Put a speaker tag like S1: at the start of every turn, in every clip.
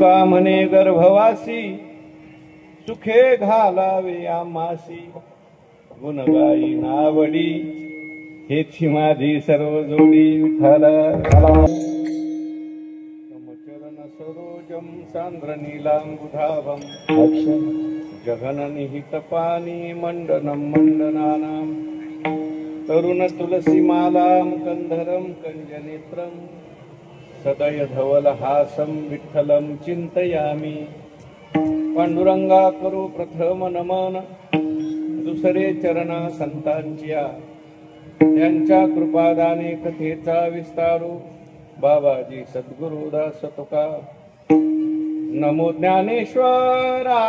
S1: तुका म्हणे गर्भवासी सुखे घालावे आमासी गुण गाई नावडी हेची माझी सर्व जोडी विठ्ठल समचरण सरोजम सांद्र नीलांबुधाभम जगन निहित पाणी मंडनम मंडनानाम तरुण तुलसी मालाम कंधरम कंजनेत्रम सदय धवल हासम विठ्ठलम चिंतयामी पांडुरंगा करू प्रथम नमन दुसरे चरणा संतांच्या त्यांच्या कृपादाने कथेचा विस्तारू बाबाजी सद्गुरुदास तुका नमो ज्ञानेश्वरा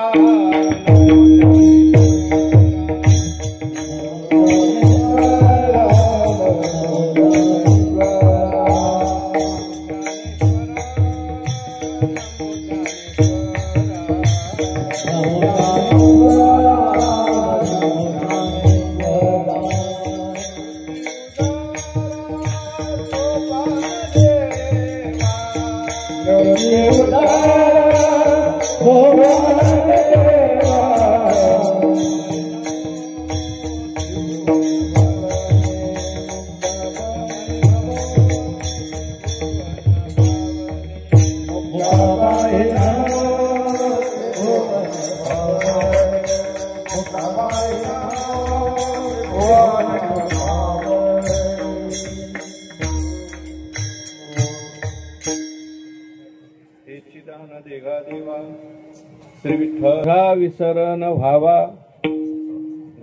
S1: श्री विठ्ठला विसरण व्हावा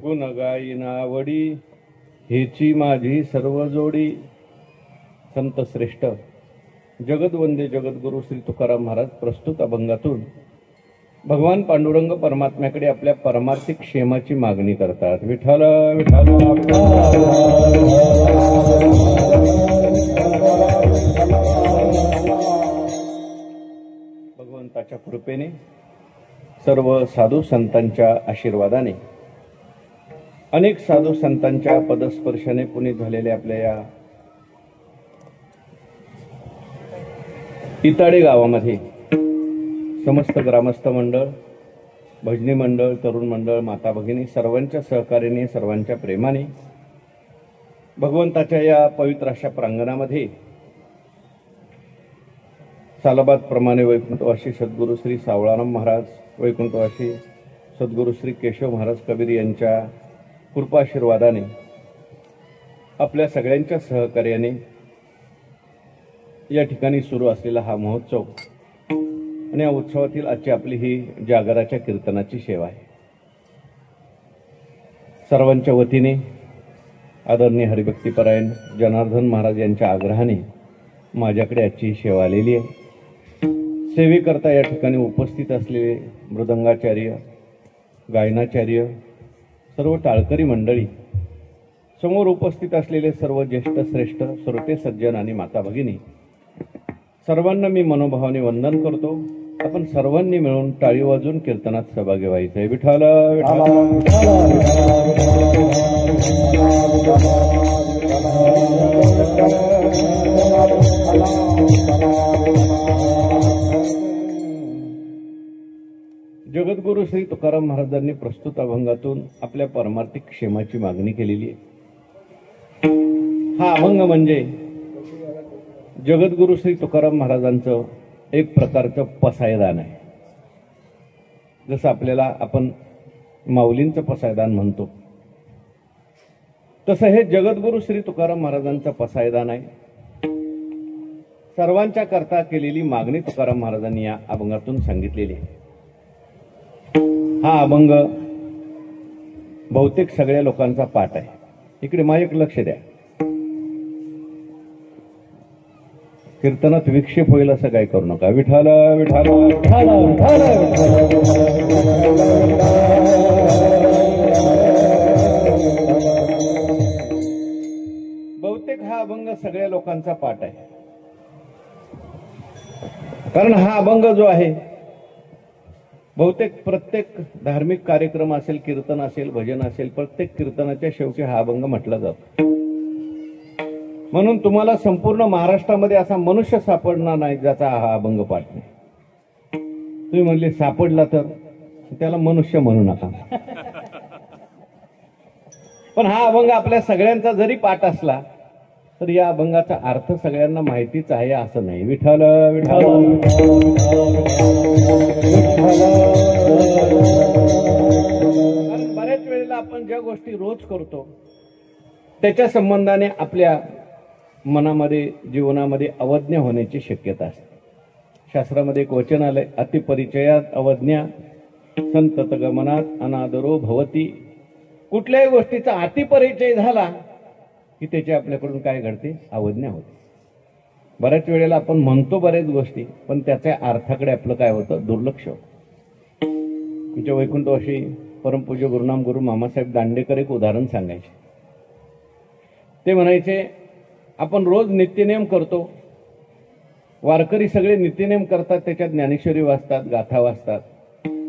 S1: गुण गायिना वडी हेची माझी सर्व जोडी. संत श्रेष्ठ जगदवंदे जगद्गुरु श्री तुकाराम महाराज प्रस्तुत अभंगातून भगवान पांडुरंग परमात्म्याकडे आपल्या परमार्थिक क्षेमाची मागणी करतात. विठ्ठल विठ्ठल भगवंताच्या कृपेने सर्व साधू संतांच्या आशीर्वादाने अनेक साधू संतांच्या पदस्पर्शाने पुनीत झालेल्या आपल्या या इताडे गावामध्ये समस्त ग्रामस्थ मंडळ, भजनी मंडळ, तरुण मंडळ, माता भगिनी सर्वांच्या सहकार्याने, सर्वांच्या प्रेमाने भगवंताच्या या पवित्र अशा प्रांगणामध्ये सालाबाद प्रमाणे वैकुंठवासी सद्गुरू श्री सावळाराम महाराज, वैकुंठवासी सद्गुरू श्री केशव महाराज कबीर यांच्या कृपाशीर्वादाने आपल्या सगळ्यांच्या सहकार्याने या ठिकाणी सुरू असलेला हा महोत्सव आणि या उत्सवातील आजची आपली ही जागराच्या कीर्तनाची सेवा आहे. सर्वांच्या वतीने आदरणीय हरिभक्तीपरायण जनार्दन महाराज यांच्या आग्रहाने माझ्याकडे आजची ही सेवा आलेली आहे. सेवेकरता या ठिकाणी उपस्थित असलेले मृदंगाचार्य, गायनाचार्य, सर्व टाळकरी मंडळी, समोर उपस्थित असलेले सर्व ज्येष्ठ श्रेष्ठ श्रोते सज्जन आणि माता भगिनी सर्वांना मी मनोभावाने वंदन करतो. आपण सर्वांनी मिळून टाळी वाजून कीर्तनात सहभागी व्हायचं आहे. विठ्ठल जगद्गुरु श्री तुकाराम महाराजांनी प्रस्तुत अभंगातून आपल्या परमार्थिक क्षेमाची मागणी केलेली आहे. हा अभंग म्हणजे जगद्गुरु श्री तुकाराम महाराजांचं एक प्रकारचं पसायदान आहे. जसं आपल्याला आपण माऊलींचं पसायदान म्हणतो तसं हे जगद्गुरु श्री तुकाराम महाराजांचं पसायदान आहे. सर्वांच्या करता केलेली मागणी तुकाराम महाराजांनी या अभंगातून सांगितलेली आहे. हा अभंग बहुतेक सगळ्या लोकांचा पाठ आहे. इकडे माझ्याकडे लक्ष द्या. कीर्तनात विक्षेप होईल असं काय करू नका. विठ्ठल विठ्ठल विठ्ठल बहुतेक हा अभंग सगळ्या लोकांचा पाठ आहे. कारण हा अभंग जो आहे बहुतेक प्रत्येक धार्मिक कार्यक्रम असेल, कीर्तन असेल, भजन असेल, प्रत्येक कीर्तनाच्या शेवटी हा अभंग म्हटला जातो. म्हणून तुम्हाला संपूर्ण महाराष्ट्रामध्ये असा मनुष्य सापडणार नाही ज्याचा हा अभंग पाठ नाही. तुम्ही म्हणले सापडला तर त्याला मनुष्य म्हणू नका. पण हा अभंग आपल्या सगळ्यांचा जरी पाठ असला तर या अभंगाचा अर्थ सगळ्यांना माहितीच आहे असं नाही. विठ्ठल विठ्ठल. कारण बऱ्याच वेळेला आपण ज्या गोष्टी रोज करतो त्याच्या संबंधाने आपल्या मनामध्ये जीवनामध्ये अवज्ञा होण्याची शक्यता असते. शास्त्रामध्ये एक वचन आलंय, अतिपरिचयात अवज्ञा संतत गमनात अनादरो भवती. कुठल्याही गोष्टीचा अतिपरिचय झाला की त्याची आपल्याकडून काय घडते, अवज्ञा होते. बऱ्याच वेळेला आपण म्हणतो बऱ्याच गोष्टी पण त्याच्या अर्थाकडे आपलं काय होतं, दुर्लक्ष होतं. तुमच्या वैकुंठवासी परमपूज्य गुरुनाम गुरु मामासाहेब दांडेकर एक उदाहरण सांगायचे. ते म्हणायचे, आपण रोज नित्यनेम करतो, वारकरी सगळे नित्यनेम करतात, त्याच्यात ज्ञानेश्वरी वाचतात, गाथा वाचतात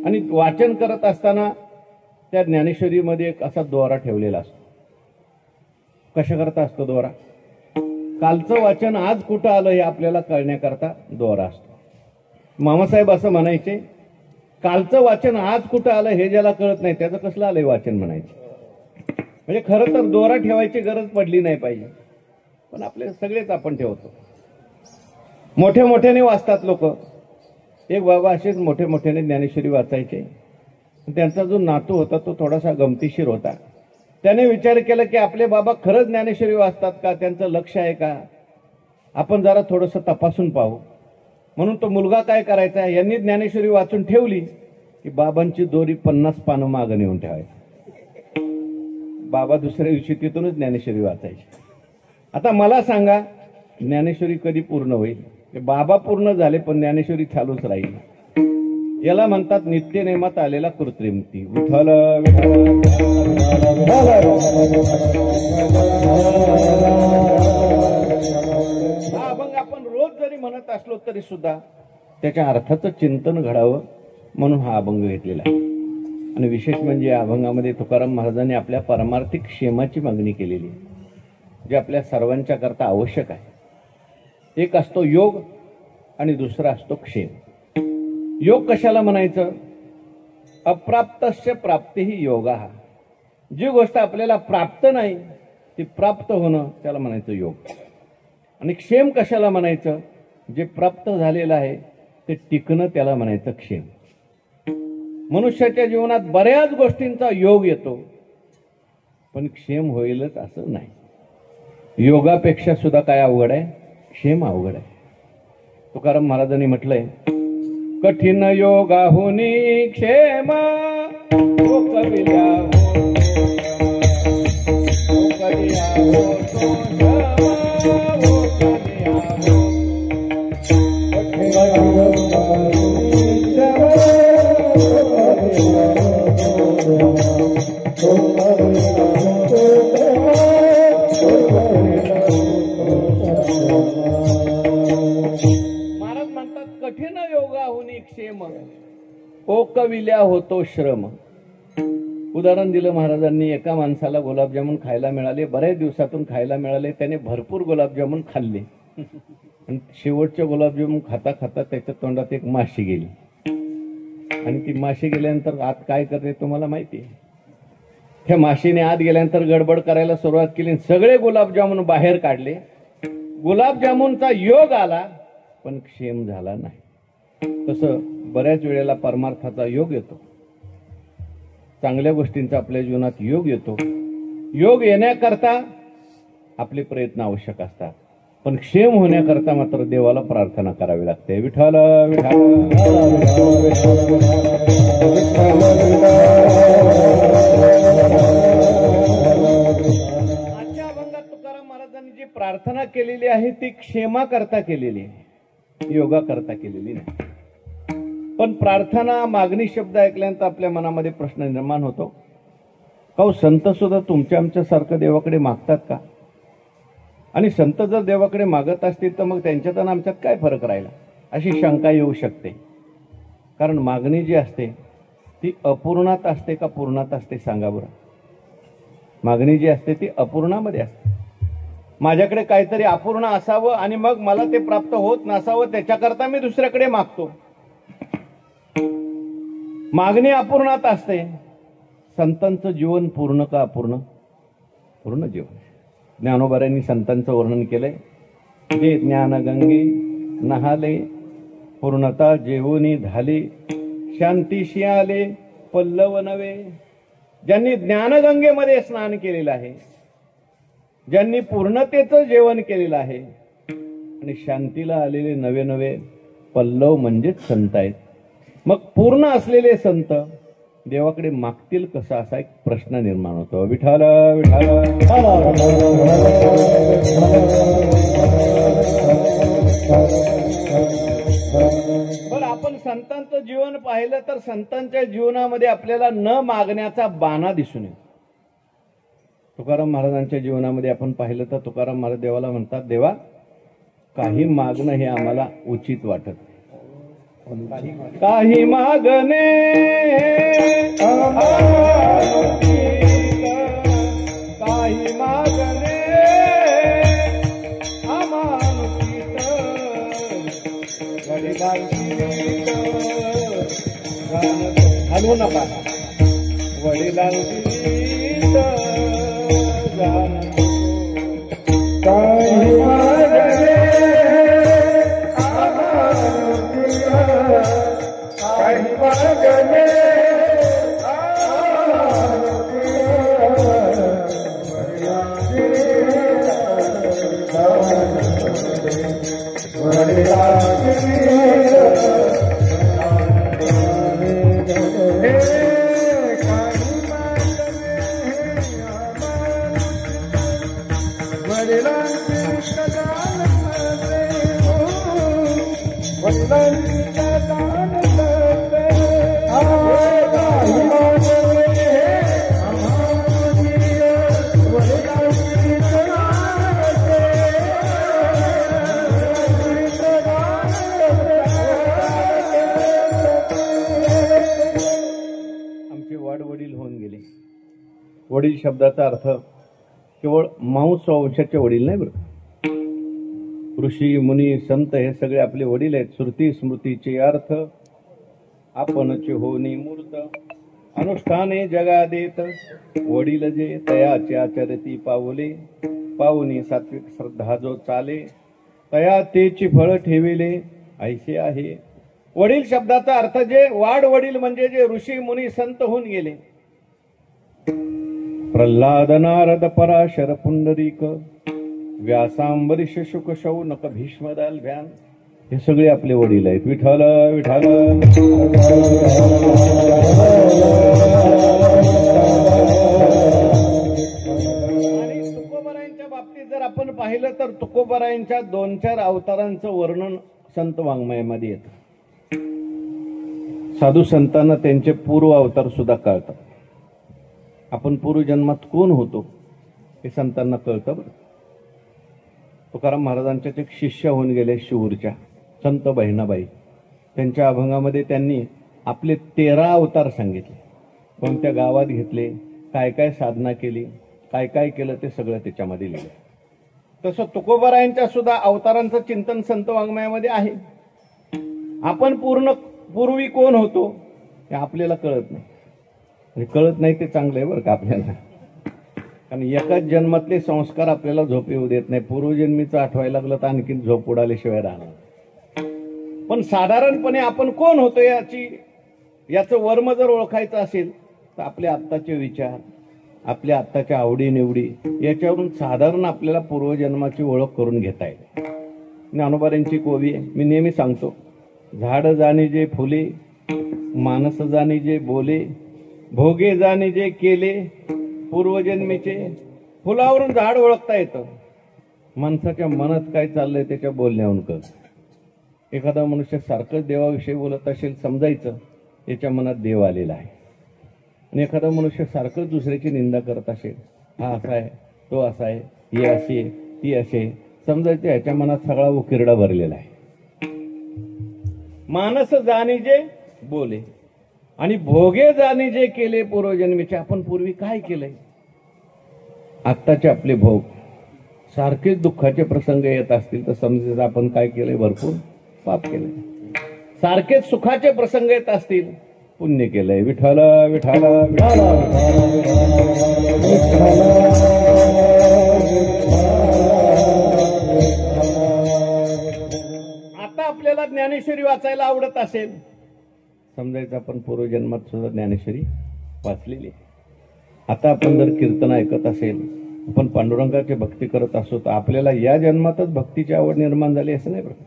S1: आणि वाचन करत असताना त्या ज्ञानेश्वरीमध्ये एक असा दोरा ठेवलेला असतो. कशा करता असतो दोरा? कालचं वाचन आज कुठं आलं हे आपल्याला कळण्याकरता दोरा असतो. मामासाहेब असं म्हणायचे, कालचं वाचन आज कुठं आलं हे ज्याला कळत नाही त्याचं कसलं आलंय वाचन म्हणायचे. म्हणजे खरं तर दोरा ठेवायची गरज पडली नाही पाहिजे, पण आपले सगळेच आपण ठेवतो. मोठ्या मोठ्याने वाचतात लोक. एक बाबा असेच मोठे मोठ्याने ज्ञानेश्वरी वाचायचे. त्यांचा जो नातू होता तो थोडासा गमतीशीर होता. त्याने विचार केला की आपले बाबा खरंच ज्ञानेश्वरी वाचतात का, त्यांचं लक्ष आहे का, आपण जरा थोडंसं तपासून पाहू. म्हणून तो मुलगा काय करायचा, यांनी ज्ञानेश्वरी वाचून ठेवली की बाबांची दोरी 50 पानं मागं नेऊन ठेवायची. बाबा दुसऱ्या दिवशी तिथूनच ज्ञानेश्वरी वाचायची. आता मला सांगा, ज्ञानेश्वरी कधी पूर्ण होईल? बाबा पूर्ण झाले पण ज्ञानेश्वरी चालूच राहील. याला म्हणतात नित्यनेमात आलेला कृत्रिमती. विठ्ठल हा अभंग आपण रोज जरी म्हणत असलो तरी सुद्धा त्याच्या अर्थाचं चिंतन घडावं म्हणून हा अभंग घेतलेला आहे. आणि विशेष म्हणजे या अभंगामध्ये तुकाराम महाराजांनी आपल्या परमार्थिक क्षेमाची मागणी केलेली आहे, जे आपल्या सर्वांच्या करता आवश्यक आहे. एक असतो योग आणि दुसरा असतो क्षेम. योग कशाला म्हणायचं? अप्राप्तस्य प्राप्तिही योगा. जी गोष्ट आपल्याला प्राप्त नाही ती प्राप्त होणं त्याला म्हणायचं योग. आणि क्षेम कशाला म्हणायचं? जे प्राप्त झालेलं आहे ते टिकणं त्याला म्हणायचं क्षेम. मनुष्याच्या जीवनात बऱ्याच गोष्टींचा योग येतो पण क्षेम होईलच असं नाही. योगापेक्षा सुद्धा काय अवघड आहे? क्षेम अवघड आहे. तुकाराम महाराजांनी म्हटलंय, कठीण योगाहुनी क्षेम ओ कविल्या ओ कविल्या महाराज म्हणतात, कठीण योगाहुनी क्षेम ओ कविल्या होतो श्रम. उदाहरण दिलं महाराजांनी. एका माणसाला गुलाबजामुन खायला मिळाले, बऱ्याच दिवसातून खायला मिळाले, त्याने भरपूर गुलाबजामुन खाल्ले आणि शेवटच्या गुलाबजामुन खाता खाता त्याच्या तोंडात एक माशी गेली. आणि ती माशी गेल्यानंतर आत काय करते तुम्हाला माहिती आहे? त्या माशीने आत गेल्यानंतर गडबड करायला सुरुवात केली, सगळे गुलाबजामुन बाहेर काढले. गुलाबजामुनचा योग आला पण क्षेम झाला नाही. तसं बऱ्याच वेळेला परमार्थाचा योग येतो, चांगल्या गोष्टींचा आपल्या जीवनात योग येतो. योग येण्याकरता आपले प्रयत्न आवश्यक असतात, पण क्षेम होण्याकरता मात्र देवाला प्रार्थना करावी लागते. विठ्ठल आजच्या अभंगात तुकाराम महाराजांनी जी प्रार्थना केलेली आहे ती क्षेमा करता केलेली आहे, योगा करता केलेली नाही. पण प्रार्थना मागणी शब्द ऐकल्यानंतर आपल्या मनामध्ये प्रश्न निर्माण होतो, का संत सुद्धा तुमच्या आमच्यासारखं देवाकडे मागतात का? आणि संत जर देवाकडे मागत असतील तर मग त्यांच्यात आणि आमच्यात काय फरक राहिला, अशी शंका येऊ शकते. कारण मागणी जी असते ती अपूर्णात असते का पूर्णात असते सांगा बरं? मागणी जी असते ती अपूर्णामध्ये असते. माझ्याकडे काहीतरी अपूर्ण असावं आणि मग मला ते प्राप्त होत नसावं त्याच्याकरता मी दुसऱ्याकडे मागतो. मागणी अपूर्णात असते. संतांचं जीवन पूर्ण का अपूर्ण? पूर्ण जीवन. ज्ञानोबाऱ्यांनी संतांचं वर्णन केलंय. जे ज्ञानगंगे नहाले, पूर्णता जेवोनी झाले, शांतीशी आले पल्लव नवे. ज्यांनी ज्ञानगंगेमध्ये स्नान केलेलं आहे, ज्यांनी पूर्णतेचं जेवण केलेलं आहे आणि शांतीला आलेले नवे नवे पल्लव म्हणजेच संत आहेत. मग पूर्ण असलेले संत देवाकडे मागतील कसा, असा एक प्रश्न निर्माण होतो. विठाल विठाल. पण आपण संतांचं जीवन पाहिलं तर संतांच्या जीवनामध्ये आपल्याला न मागण्याचा बाणा दिसून येतो. तुकाराम महाराजांच्या जीवनामध्ये आपण पाहिलं तर तुकाराम महाराज देवाला म्हणतात, देवा काही मागणं हे आम्हाला उचित वाटत नाही. काही मागणे काही मागणे अमानुषित हलवू नका. वडिलांची काही मागणे काही मागणे वडील शब्दाचा अर्थ केवळ मांस वंशाचे वडील नाही बरं. ऋषी मुनी संत हे सगळे आपले वडील आहेत. श्रुती स्मृतीचे अर्थ आपणचे होनी मूर्त अनुष्ठाने जगा देत. वडील जे तयाचे आचरती पावले, पाहुनी सात्विक श्रद्धा जो चाले, तया तेची फळ ठेविले ऐसे आहे. वडील शब्दाचा अर्थ जे वाढ वडील म्हणजे जे ऋषी मुनी संत होऊन गेले. प्रल्हाद नारद पराशर पुंडरीक व्यासांबरीश शुक शौनक भीष्मदाल भ्यान हे सगळे आपले वडील आहेत. विठ्ठल विठ्ठल. आणि तुकोबारायांच्या बाबतीत जर आपण पाहिलं तर तुकोबारायांच्या 2-4 अवतारांचं वर्णन संत वाङ्मयामध्ये येतं. साधू संतांना त्यांचे पूर्व अवतार सुद्धा कळतात. आपण पूर्वजन्मात कोण होतो हे संतांना कळतं बरं. तुकाराम महाराजांच्याच एक शिष्य होऊन गेले शिवूरच्या संत बहिणाबाई. त्यांच्या अभंगामध्ये त्यांनी आपले 13 अवतार सांगितले. कोणत्या गावात घेतले, काय काय साधना केली, काय काय केलं ते सगळं त्याच्यामध्ये लिहिलं. तसं तुकोबारायांच्या सुद्धा अवतारांचं चिंतन संत वाङ्मयामध्ये आहे. आपण पूर्वी कोण होतो हे आपल्याला कळत नाही. कळत नाही ते चांगलं आहे बरं का आपल्याला. कारण एकाच जन्मातले संस्कार आपल्याला झोप येऊ देत नाही. पूर्वजन्मीचं आठवायला लागलं तर आणखीन झोप उडाल्याशिवाय राहणार. पण साधारणपणे आपण कोण होतो याचं वर्म जर ओळखायचं असेल तर आपले आत्ताचे विचार, आपल्या आत्ताच्या आवडीनिवडी याच्यावरून साधारण आपल्याला पूर्वजन्माची ओळख करून घेता येते. ज्ञानोबाऱ्यांची कोवी आहे, मी नेहमी सांगतो, झाड जाणे जे फुले, मानस जाणे जे बोले, भोगे जाणे जे केले पूर्वजन्मीचे. फुलावरून झाड ओळखता येतं, माणसाच्या मनात काय चाललंय त्याच्या बोलण्यावरून कळतं. एखादा मनुष्य सारखंच देवाविषयी बोलत असेल समजायचं याच्या मनात देव आलेला आहे. आणि एखादा मनुष्य सारखंच दुसऱ्याची निंदा करत असेल, हा असा आहे, तो असा आहे, ही अशी आहे, ती अशी आहे, समजायचं ह्याच्या मनात सगळा उकिरडा भरलेला आहे. मानस जाणी जे बोले आणि भोगे जाणे जे केले पूर्वजन्मीचे. आपण पूर्वी काय केलंय? आत्ताचे आपले भोग सारखेच दुःखाचे प्रसंग येत असतील तर समजायचं आपण काय केलंय, भरपूर पाप केलंय. सारखेच सुखाचे प्रसंग येत असतील, पुण्य केलंय. विठ्ठल विठ्ठल विठ्ठल. आता आपल्याला ज्ञानेश्वरी वाचायला आवडत असेल, समजायचं आपण पूर्वजन्मात सुद्धा ज्ञानेश्वरी वाचलेली. आता आपण जर कीर्तन ऐकत असेल, आपण पांडुरंगाची भक्ती करत असो, तर आपल्याला या जन्मातच भक्तीची आवड निर्माण झाली असं नाही बरं.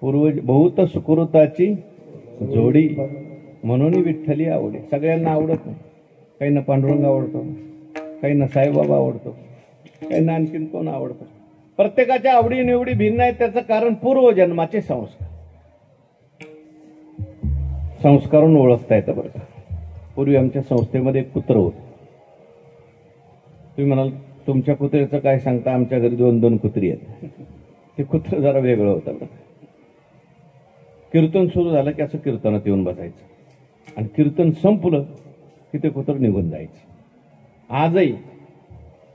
S1: पूर्वज बहुत सुकृताची जोडी म्हणून विठ्ठली आवडे. सगळ्यांना आवडत नाही. काहींना पांडुरंग आवडतो, काहींना साईबाबा आवडतो, काहींना आणखीन कोण आवडतो. प्रत्येकाच्या आवडी निवडी भिन्न आहेत. त्याचं कारण पूर्वजन्माचे संस्कार. संस्कारून ओळखता येतं बरं का. पूर्वी आमच्या संस्थेमध्ये एक कुत्र होतं. तुम्ही म्हणाल तुमच्या कुत्र्याचं काय सांगता, आमच्या घरी 2-2 कुत्री आहेत. ते कुत्र जरा वेगळं होतं बरं. कीर्तन सुरू झालं की असं कीर्तनात येऊन बसायचं आणि कीर्तन संपलं की ते कुत्र निघून जायचं. आजही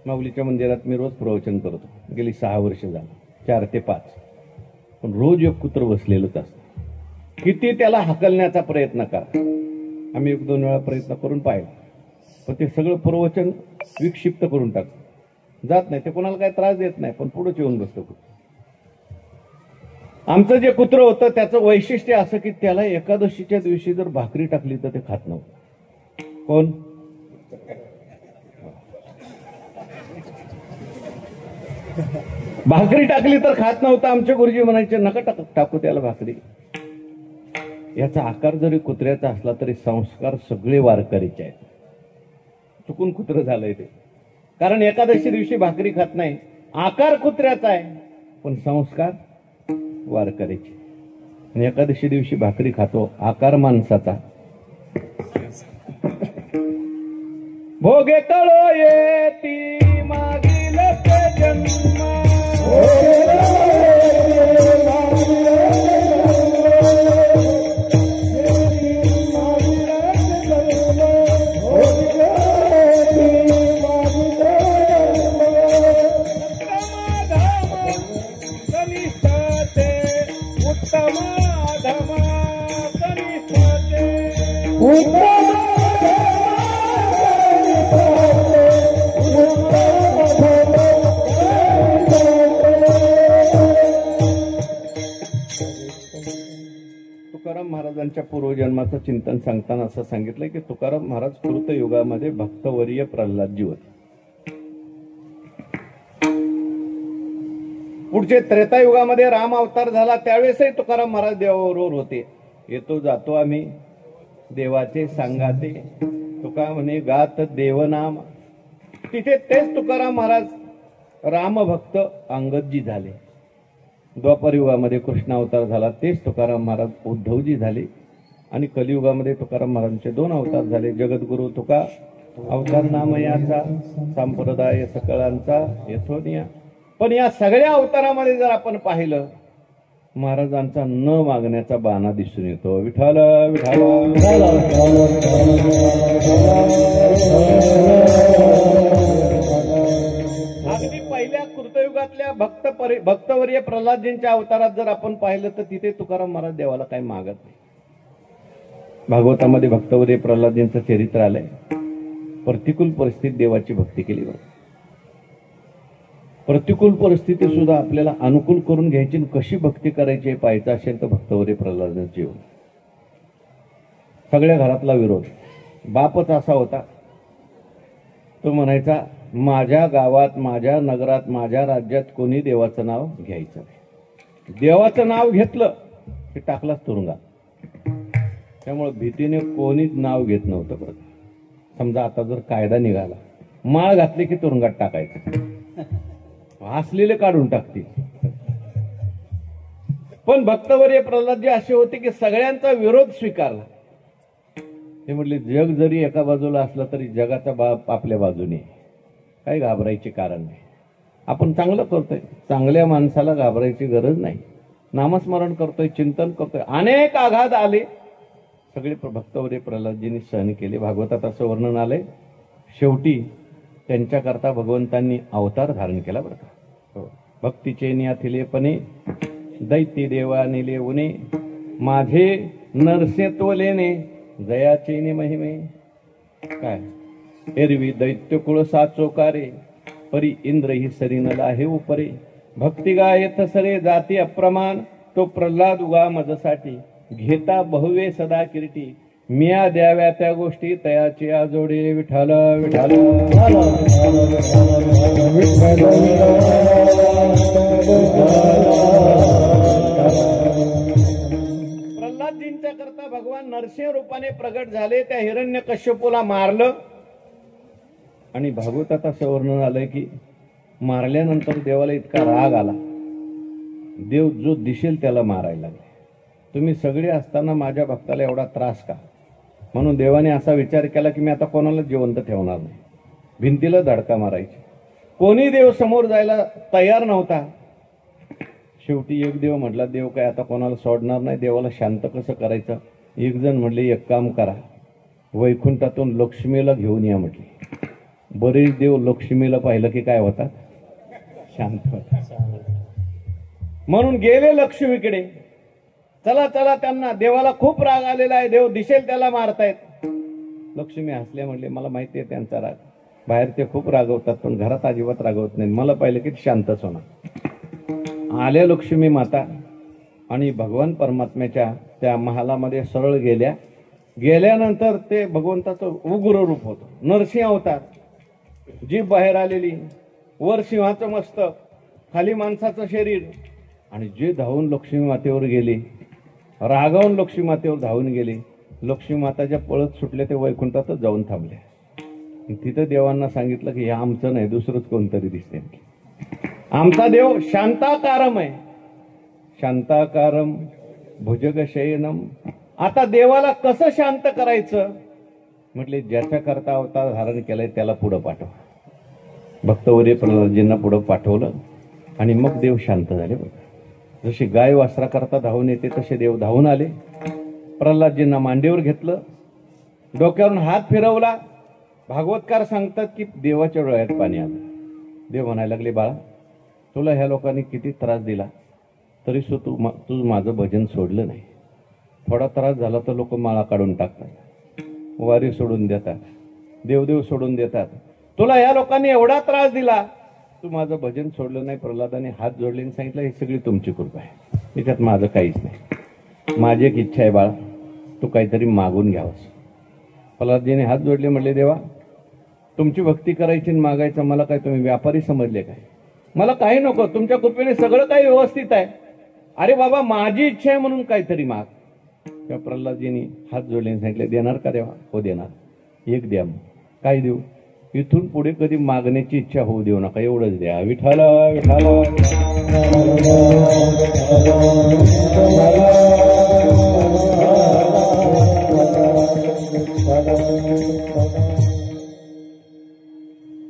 S1: माऊलीच्या मंदिरात मी रोज प्रवचन करतो. गेली 6 वर्ष झालं, 4 ते 5. पण रोज एक कुत्र बसलेलंच असतं. किती त्याला हकलण्याचा प्रयत्न करा. आम्ही 1-2 वेळा प्रयत्न करून पाहिलं, पण ते सगळं प्रवचन विक्षिप्त करून टाकतं. जात नाही ते, कोणाला काही त्रास देत नाही, पण पुढेच येऊन बसतं कुत्र. आमचं जे कुत्र होतं त्याचं वैशिष्ट्य असं की त्याला एकादशीच्या दिवशी जर भाकरी टाकली तर ते खात नव्हतं. कोण? भाकरी टाकली तर खात नव्हतं. आमचे गुरुजी म्हणायचे नका टाकू त्याला भाकरी. याचा आकार जरी कुत्र्याचा असला तरी संस्कार सगळे वारकरीचे आहेत. चुकून कुत्र झालंय ते, कारण एकादशी दिवशी भाकरी खात नाही. आकार कुत्र्याचा आहे पण संस्कार वारकरीचे. आणि एकादशी दिवशी भाकरी खातो, आकार माणसाचा. भोगे तळो येती मागील जन्म, तुकाराम महाराजांच्या पूर्वजन्माचं चिंतन सांगताना असं सांगितलंय की तुकाराम महाराज कृत युगामध्ये भक्तवर्य प्रल्हादजी होते. पुढचे त्रेतायुगामध्ये राम अवतार झाला, त्यावेळेसही तुकाराम महाराज देवाबरोबर होते. येतो जातो आम्ही देवाचे सांगाते, तुका म्हणे गात देवनाम. तिथे तेच तुकाराम महाराज रामभक्त अंगदजी झाले. द्वापर युगामध्ये कृष्ण अवतार झाला, तेच तुकाराम महाराज उद्धवजी झाले. आणि कलियुगामध्ये तुकाराम महाराजांचे 2 अवतार झाले. जगद्गुरु तुका अवतार नामयाचा, संप्रदाय सकळांचा यथोनिया. पण या सगळ्या अवतारामध्ये जर आपण पाहिलं, महाराजांचा न मागण्याचा बाणा दिसून येतो. विठ्ठल विठ्ठल. अगदी पहिल्या कृतयुगातल्या भक्तवर्य प्रल्हादजींच्या अवतारात जर आपण पाहिलं तर तिथे तुकाराम महाराज देवाला काही मागत नाही. भागवतामध्ये भक्तवर्य प्रल्हादजींचं चरित्र आलंय. प्रतिकूल परिस्थितीत देवाची भक्ती केली. प्रतिकूल परिस्थिती सुद्धा आपल्याला अनुकूल करून घ्यायची, कशी भक्ती करायची पाहायचं असेल तर भक्तवर्य प्रल्हादांचं जीवन. सगळ्या घरातला विरोध. बापच असा होता, तो म्हणायचा माझ्या गावात, माझ्या नगरात, माझ्या राज्यात कोणी देवाचं नाव घ्यायचं नाही. देवाचं नाव घेतलं की टाकलाच तुरुंगात. त्यामुळे भीतीने कोणीच नाव घेत नव्हतं. बरं, समजा आता जर कायदा निघाला, माळ घातली की तुरुंगात टाकायचं, हसलेले काढून टाकतील. पण भक्तवर्य प्रल्हादजी असे होते की सगळ्यांचा विरोध स्वीकारला. ते म्हटले जग जरी एका बाजूला असला तरी जगाचा बाप आपल्या बाजूने, काही घाबरायचे कारण नाही. आपण चांगलं करतोय, चांगल्या माणसाला घाबरायची गरज नाही. नामस्मरण करतोय, चिंतन करतोय. अनेक आघात आले, सगळे भक्तवर्य प्रल्हादजींनी सहन केले. भागवतात असं वर्णन आलंय, शेवटी त्यांच्याकरता भगवंतांनी अवतार धारण केला. बरं का, भक्तीचे नियाथिलेपणे दैत्य देवा निले उने, माझे नरसे तोलेने जयाची महिमे काय एरवी दैत्य कुळ साचोकारे परी इंद्र ही सरीनला आहे उपरे भक्ती गायत सरे जाती अप्रमाण तो प्रल्हाद उगा मजसाठी घेता बहुवे सदा किरीटी मिया द्याव्या त्या गोष्टी तयाची आजोडे विठाल विठाल प्रल्हादजींच्या करता भगवान नरसिंह रूपाने प्रगट झाले. त्या हिरण्यकश्यपूला मारलं आणि भागवतात असं वर्णन आलंय की मारल्यानंतर देवाला इतका राग आला, देव जो दिसेल त्याला मारायला लागले. तुम्ही सगळे असताना माझ्या भक्ताला एवढा त्रास का? म्हणून देवाने असा विचार केला की मी आता कोणाला जिवंत ठेवणार नाही, भिंतीला धडका मारायची. कोणी देव समोर जायला तयार नव्हता. शेवटी एक देव म्हटला, देव काय आता कोणाला सोडणार नाही, देवाला शांत कसं करायचं? एक जण म्हटले, एक काम करा, वैकुंठातून लक्ष्मीला घेऊन या म्हटले. बरेच देव लक्ष्मीला पाहिलं की काय होतात, शांत होतात. म्हणून गेले लक्ष्मीकडे. चला चला, त्यांना देवाला खूप राग आलेला आहे, देव दिसेल त्याला मारतायत. लक्ष्मी हसल्या, म्हणले मला माहिती आहे त्यांचा राग, बाहेर ते खूप रागवतात पण घरात अजिबात रागवत नाही, मला पाहिलं की शांतच होणार. आल्या लक्ष्मी माता आणि भगवान परमात्म्याच्या त्या महालामध्ये सरळ गेल्या. गेल्यानंतर ते भगवंताचं उग्र रूप होतं, नरसिंह अवतार. जीभ बाहेर आलेली, वर सिंहाचं मस्तक, खाली माणसाचं शरीर. आणि जे धावून लक्ष्मी मातेवर गेले, रागावून लक्ष्मी मातेवर धावून गेले, लक्ष्मी माताच्या पळत सुटले ते वैकुंठातच जाऊन थांबले. तिथं देवांना सांगितलं की हे आमचं नाही, दुसरंच कोणतरी दिसते. आमचा देव शांताकारम आहे, शांताकारम भुजगशयनम. आता देवाला कसं शांत करायचं? म्हटले ज्याच्या करता अवतार धारण केलाय त्याला पुढं पाठवा. भक्तवर्य प्रल्हादजींना पुढं पाठवलं आणि मग देव शांत झाले. जशी गाय वासरा करता धावून येते तसे देव धावून आले. प्रल्हादजींना मांडीवर घेतलं, डोक्यावरून हात फिरवला. भागवतकार सांगतात की देवाच्या डोळ्यात पाणी आलं. देव म्हणायला लागले, बाळा तुला ह्या लोकांनी किती त्रास दिला तरी तू माझं भजन सोडलं नाही. थोडा त्रास झाला तर लोक माळा काढून टाकतात, वारी सोडून देतात, देवदेव सोडून देतात. तुला या लोकांनी एवढा त्रास दिला, तू माझं भजन सोडलं नाही. प्रल्हादाने हात जोडले आणि सांगितलं, ही सगळी तुमची कृपा आहे, त्याच्यात माझं काहीच नाही. माझी एक इच्छा आहे बाळा, तू काहीतरी मागून घ्यावंस. प्रल्हादजीने हात जोडले, म्हणले देवा तुमची भक्ती करायची आणि मागायचं, मला काय तुम्ही व्यापारी समजले काय? मला काही नको, तुमच्या कृपेने सगळं काही व्यवस्थित आहे. अरे बाबा माझी इच्छा आहे म्हणून काहीतरी माग. त्या प्रल्हादजींनी हात जोडले आणि सांगितले, देणार का देवा? हो देणार. एक द्या. काय देऊ? इथून पुढे कधी मागण्याची इच्छा होऊ देऊ नका, एवढंच द्या. विठाला विठाला.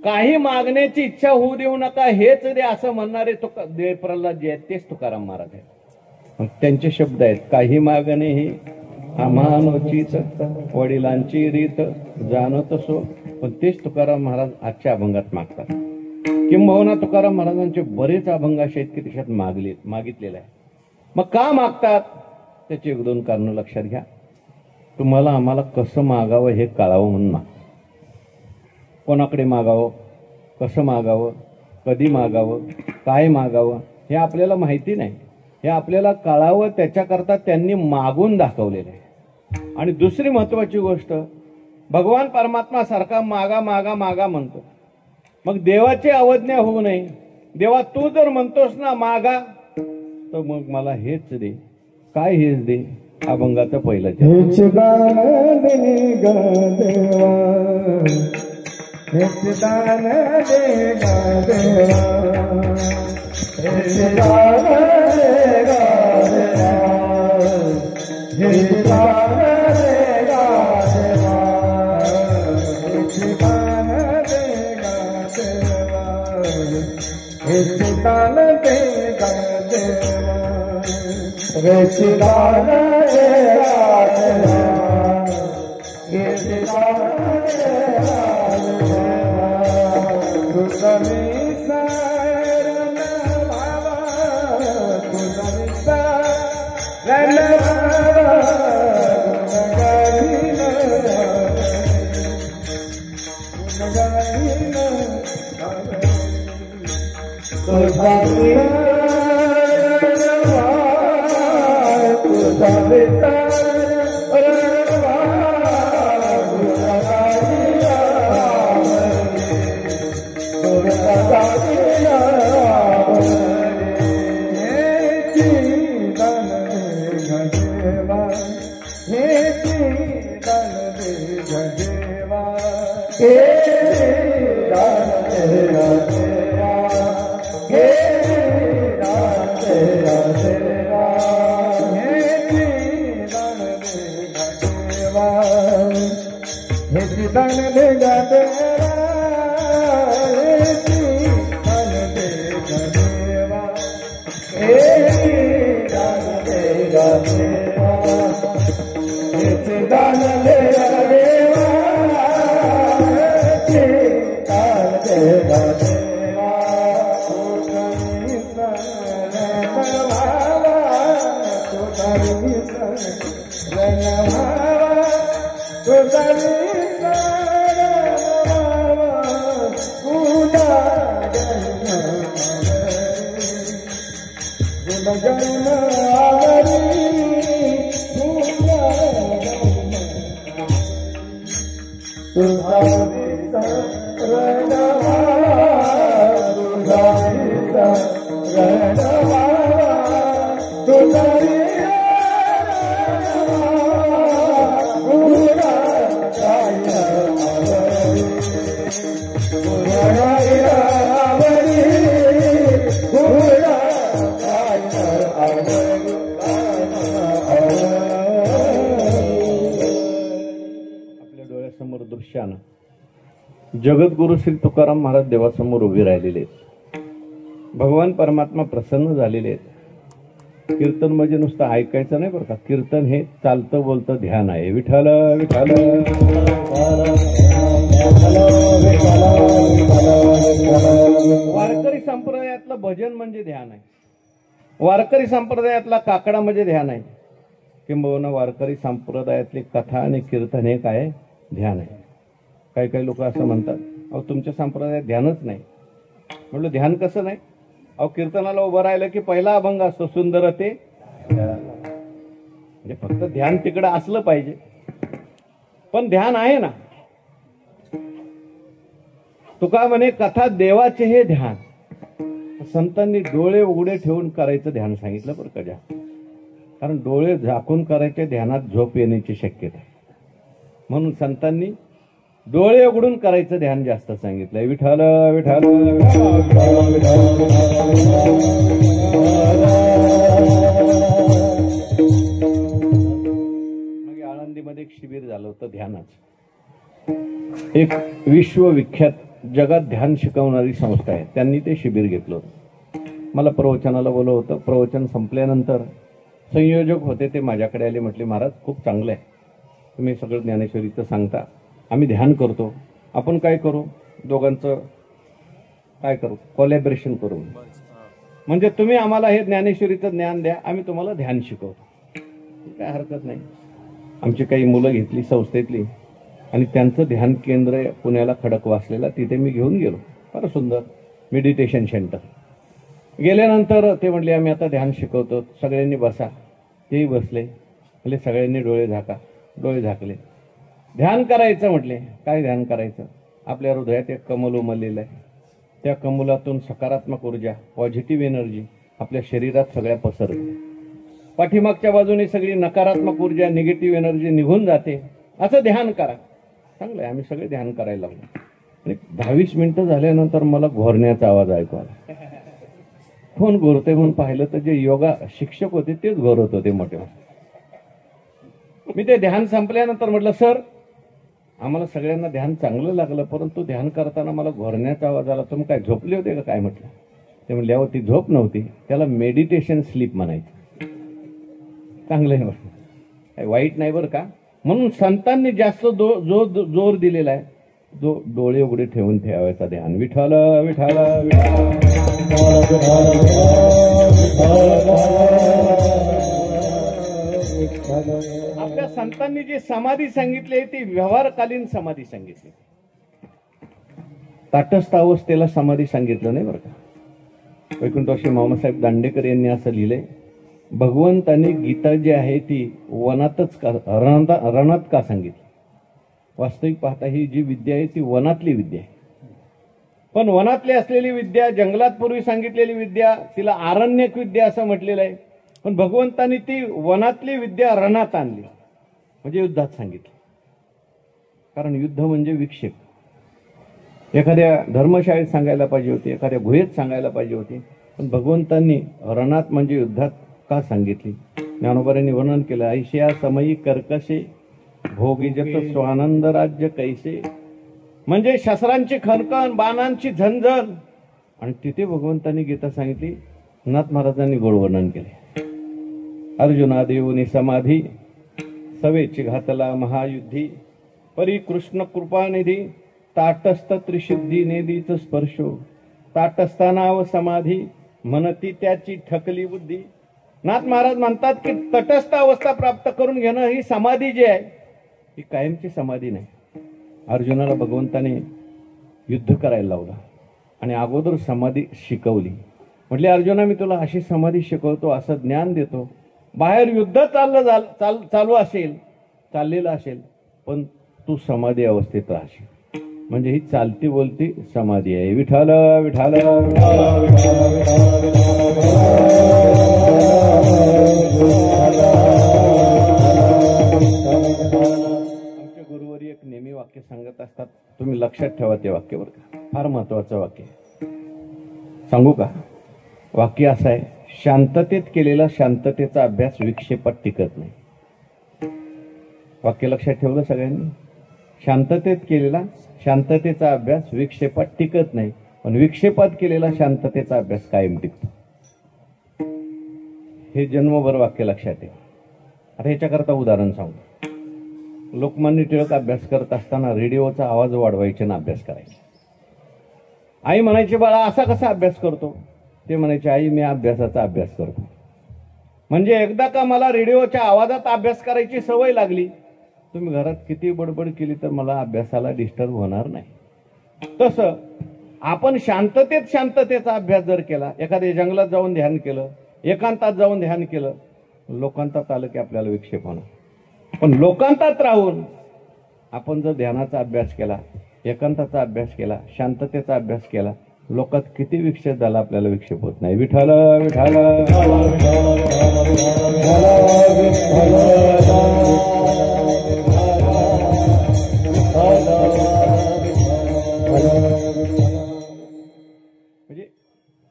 S1: काही मागण्याची इच्छा होऊ देऊ नका, हेच दे असं म्हणणारे प्रल्हादजी आहेत, तेच तुकाराम महाराज आहेत. त्यांचे शब्द आहेत, काही मागणे ही अमानोचीच वडिलांची रीत जाणत असो. पण तेच तुकाराम महाराज आजच्या अभंगात मागतात. किंबहुना तुकाराम महाराजांचे बरेच अभंग असे आहेत की त्याच्यात मागितलेले आहे. मग का मागतात? त्याची एक दोन कारणं लक्षात घ्या. तुम्हाला आम्हाला कसं मागावं हे कळावं म्हणून माग. कोणाकडे मागावं, कसं मागावं, कधी मागावं, काय मागावं हे आपल्याला माहिती नाही. हे आपल्याला कळावं त्याच्याकरता त्यांनी मागून दाखवलेलं आहे. आणि दुसरी महत्वाची गोष्ट, भगवान परमात्मा सारखा मागा मागा मागा म्हणतो. मग देवाची अवज्ञा होऊ नये. देवा तू जर म्हणतोस ना मागा, तर मग मला हेच दे. काय हेच दे? अभंगाचं पहिलं
S2: हेच दान दे ग देवा, हेच दान दे ग देवा, हेच दान दे ग देवा, हेच दान दे ग देवा, हेच दान दे ग देवा, हेच दान दे ग देवा, हेच दान
S1: जगद्गुरु श्री तुकाराम महाराज देवासमोर उभे राहिलेले आहेत. भगवान परमात्मा प्रसन्न झालेले आहेत. कीर्तन म्हणजे नुसतं ऐकायचं नाही बरं का, कीर्तन हे चालतं बोलतं ध्यान आहे. विठ्ठल विठ्ठल वारकरी संप्रदायातलं भजन म्हणजे ध्यान आहे. वारकरी संप्रदायातला काकडा म्हणजे ध्यान आहे. किंबहुना वारकरी संप्रदायातली कथा आणि कीर्तन हे काय ध्यान आहे. काही काही लोक असं म्हणतात, अहो तुमच्या संप्रदायात ध्यानच नाही. म्हटलं ध्यान कसं नाही? अहो कीर्तनाला उभं राहिलं की पहिला अभंग असतो सुंदर ते, म्हणजे फक्त ध्यान तिकडं असलं पाहिजे, पण ध्यान आहे ना. तुका म्हणे कथा देवाचे हे ध्यान. संतांनी डोळे उघडे ठेवून करायचं ध्यान सांगितलं बरं का जास्त, कारण डोळे झाकून करायचे ध्यानात झोप येण्याची शक्यता आहे. म्हणून संतांनी डोळे उघडून करायचं ध्यान जास्त सांगितलंय. विठ्ठल विठ्ठल मग आळंदीमध्ये एक शिबिर झालं होतं ध्यानाचं. एक विश्वविख्यात जगात ध्यान शिकवणारी संस्था आहे, त्यांनी ते शिबिर घेतलं होतं. मला प्रवचनाला बोलवलं होतं. प्रवचन संपल्यानंतर संयोजक होते, ते माझ्याकडे आले. म्हटले महाराज खूप चांगलं आहे, तुम्ही सगळं ज्ञानेश्वरीचं सांगता, आम्ही ध्यान करतो, आपण काय करू, दोघांचं काय करू, कोलॅबरेशन करू. म्हणजे तुम्ही आम्हाला हे ज्ञानेश्वरीचं ज्ञान द्या, आम्ही तुम्हाला ध्यान शिकवतो. काय हरकत नाही. आमची काही मुलं घेतली संस्थेतली आणि त्यांचं ध्यान केंद्र पुण्याला खडकवासलेला, तिथे मी घेऊन गेलो. फार सुंदर मेडिटेशन सेंटर. गेल्यानंतर ते म्हटले आम्ही आता ध्यान शिकवतो, सगळ्यांनी बसा. तेही बसले. म्हणजे सगळ्यांनी डोळे झाका. डोळे झाकले. ध्यान करायचं म्हटले. काय ध्यान करायचं? आपल्या हृदयात एक कमल उमललेलं आहे. त्या कमलातून सकारात्मक ऊर्जा, पॉझिटिव्ह एनर्जी आपल्या शरीरात सगळ्या पसरते. पाठीमागच्या बाजूने सगळी नकारात्मक ऊर्जा, निगेटिव्ह एनर्जी निघून जाते. असं ध्यान करा. चांगलं आहे. आम्ही सगळे ध्यान करायला लागलो. आणि 10-20 मिनिटं झाल्यानंतर मला घोरण्याचा आवाज ऐकू आला. कोण घोरते म्हणून पाहिलं तर जे योगा शिक्षक होते तेच घोरत होते मोठे. मी ते ध्यान संपल्यानंतर म्हटलं सर, आम्हाला सगळ्यांना ध्यान चांगलं लागलं, परंतु ध्यान करताना मला घोरण्याचा आवाज आला. तुम्ही काय झोपले होते का काय? म्हटलं. ते म्हणले अहो ती झोप नव्हती, त्याला मेडिटेशन स्लीप म्हणायचं. चांगलं आहे बरं, काही वाईट नाही बरं का. म्हणून संतांनी जास्त जोर दिलेला आहे, जो डोळे उघडे ठेवून ठेवायचा ध्यान. विठ्ठल विठ्ठल आपल्या संतांनी जी समाधी सांगितली ती व्यवहारकालीन समाधी सांगितली. ताटस्थ अवस्थेला समाधी सांगितलं नाही बरं का. वैकुंठवासी मामासाहेब दांडेकर यांनी असं लिहिलंय, भगवंतांनी गीता जी आहे ती वनातच का रणात का सांगितली. वास्तविक पाहता ही जी विद्या आहे ती वनातली विद्या आहे. पण वनातली असलेली विद्या, जंगलात पूर्वी सांगितलेली विद्या, तिला आरण्यक विद्या असं म्हटलेलं आहे. पण भगवंतांनी ती वनातली विद्या रणात आणली, म्हणजे युद्धात सांगितली. कारण युद्ध म्हणजे विक्षेप. एखाद्या धर्मशाळेत सांगायला पाहिजे होती, एखाद्या गुहेत सांगायला पाहिजे होती, पण भगवंतांनी रणात म्हणजे युद्धात का सांगितली. ज्ञानोबांनी वर्णन केलं, ऐशया समयी कर्कशे भोगीजत स्वानंद राज्य कैसे. म्हणजे शस्त्रांची खणखण, बाणांची झंझण, आणि तिथे भगवंतांनी गीता सांगितली. नाथ महाराजांनी गोड वर्णन केले. अर्जुना देऊनी समाधी सवेची घातला महायुद्धी, परी कृष्ण कृपानिधी ताटस्थ त्रिशुद्धी नेदीच स्पर्शो. ताटस्थानाव समाधी म्हणती त्याची ठकली बुद्धी. नाथ महाराज म्हणतात की तटस्थ अवस्था प्राप्त करून घेणं ही समाधी जी आहे ही कायमची समाधी नाही. अर्जुनाला भगवंताने युद्ध करायला लावलं आणि अगोदर समाधी शिकवली. म्हटले, अर्जुना मी तुला अशी समाधी शिकवतो, असं ज्ञान देतो. बाहेर युद्ध चालू असेल, चाललेलं असेल, पण तू समाधी अवस्थेत राहशील. म्हणजे ही चालती बोलती समाधी आहे. विठाल विठाल आमचे गुरुवारी एक नेहमी वाक्य सांगत असतात, तुम्ही लक्षात ठेवा ते वाक्य बरं का, फार महत्वाचं वाक्य. सांगू का? वाक्य असं आहे, शांततेत केलेला शांततेचा अभ्यास विक्षेपात टिकत नाही. वाक्य लक्षात ठेवलं सगळ्यांनी? शांततेत केलेला शांततेचा अभ्यास विक्षेपात टिकत नाही, पण विक्षेपात केलेला शांततेचा अभ्यास कायम टिकतो. हे जन्मभर वाक्य लक्षात ठेवा. आता ह्याच्याकरता उदाहरण सांगू. लोकमान्य टिळक अभ्यास करत असताना रेडिओचा आवाज वाढवायचे ना अभ्यास करायचे. आई म्हणायची, बाळा असा कसा अभ्यास करतो? ते म्हणायचे, आई मी अभ्यासाचा अभ्यास करतो. म्हणजे एकदा का मला रेडिओच्या आवाजात अभ्यास करायची सवय लागली, तुम्ही घरात किती बडबड केली तर मला अभ्यासाला डिस्टर्ब होणार नाही. तसं आपण शांततेचा अभ्यास जर केला, एखाद्या जंगलात जाऊन ध्यान केलं, एकांतात जाऊन ध्यान केलं, लोकांतात आलं की आपल्याला विक्षेप होणार. पण लोकांतात राहून आपण जर ध्यानाचा अभ्यास केला, एकांताचा अभ्यास केला, शांततेचा अभ्यास केला, लोकात किती विक्षेप झाला आपल्याला विक्षेप होत नाही. विठाल विठाल म्हणजे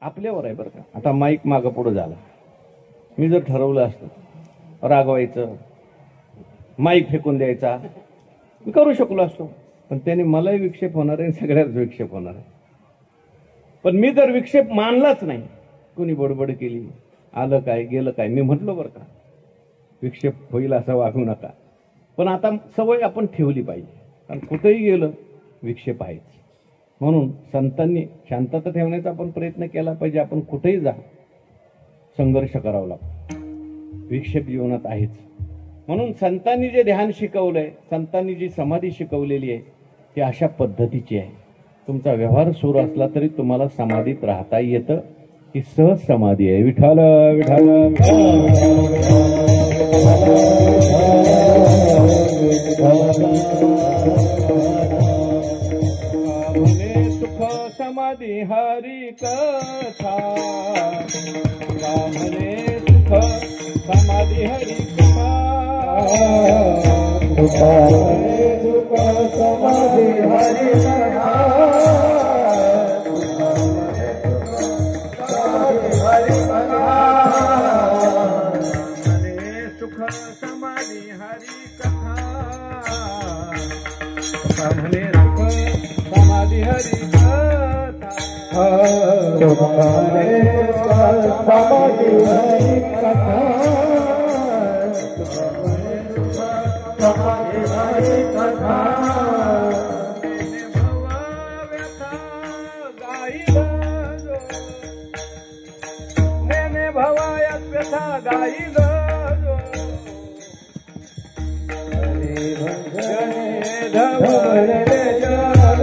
S1: आपल्यावर आहे बरं का. आता माईक मागं पुढं झाला, मी जर ठरवलं असतं रागवायचं, माईक फेकून द्यायचा, मी करू शकलो असतो. पण त्याने मलाही विक्षेप होणार आहे, सगळ्याच विक्षेप होणार आहे. पण मी जर विक्षेप मानलाच नाही, कोणी बडबड केली, आलं काय गेलं काय, मी म्हटलो बरं का विक्षेप होईल असं वागू नका. पण आता सवय आपण ठेवली पाहिजे, कारण कुठेही गेलं विक्षेप आहेच. म्हणून संतांनी शांतता ठेवण्याचा आपण प्रयत्न केला पाहिजे. आपण कुठेही जा, संघर्ष करावा लागतो, विक्षेप जीवनात आहेच. म्हणून संतांनी जे ध्यान शिकवलंय, संतांनी जी समाधी शिकवलेली आहे ती अशा पद्धतीची आहे. तुमचा व्यवहार सुरू असला तरी तुम्हाला समाधीत राहता येतं. ही सहज समाधी आहे. विठाल विठाल सुख समाधी हरी कथा, सुख समाधी हरी कथा, सुख समाधी हरी कथा, समाधी हरी कथा, म्हणे समाधी हरी कथा, समाधी हरी कथा, समाधी हरी कथा, भवा व्यथा गाईल जो, नेने भवायात व्यथा गाईल जो, धवळे जग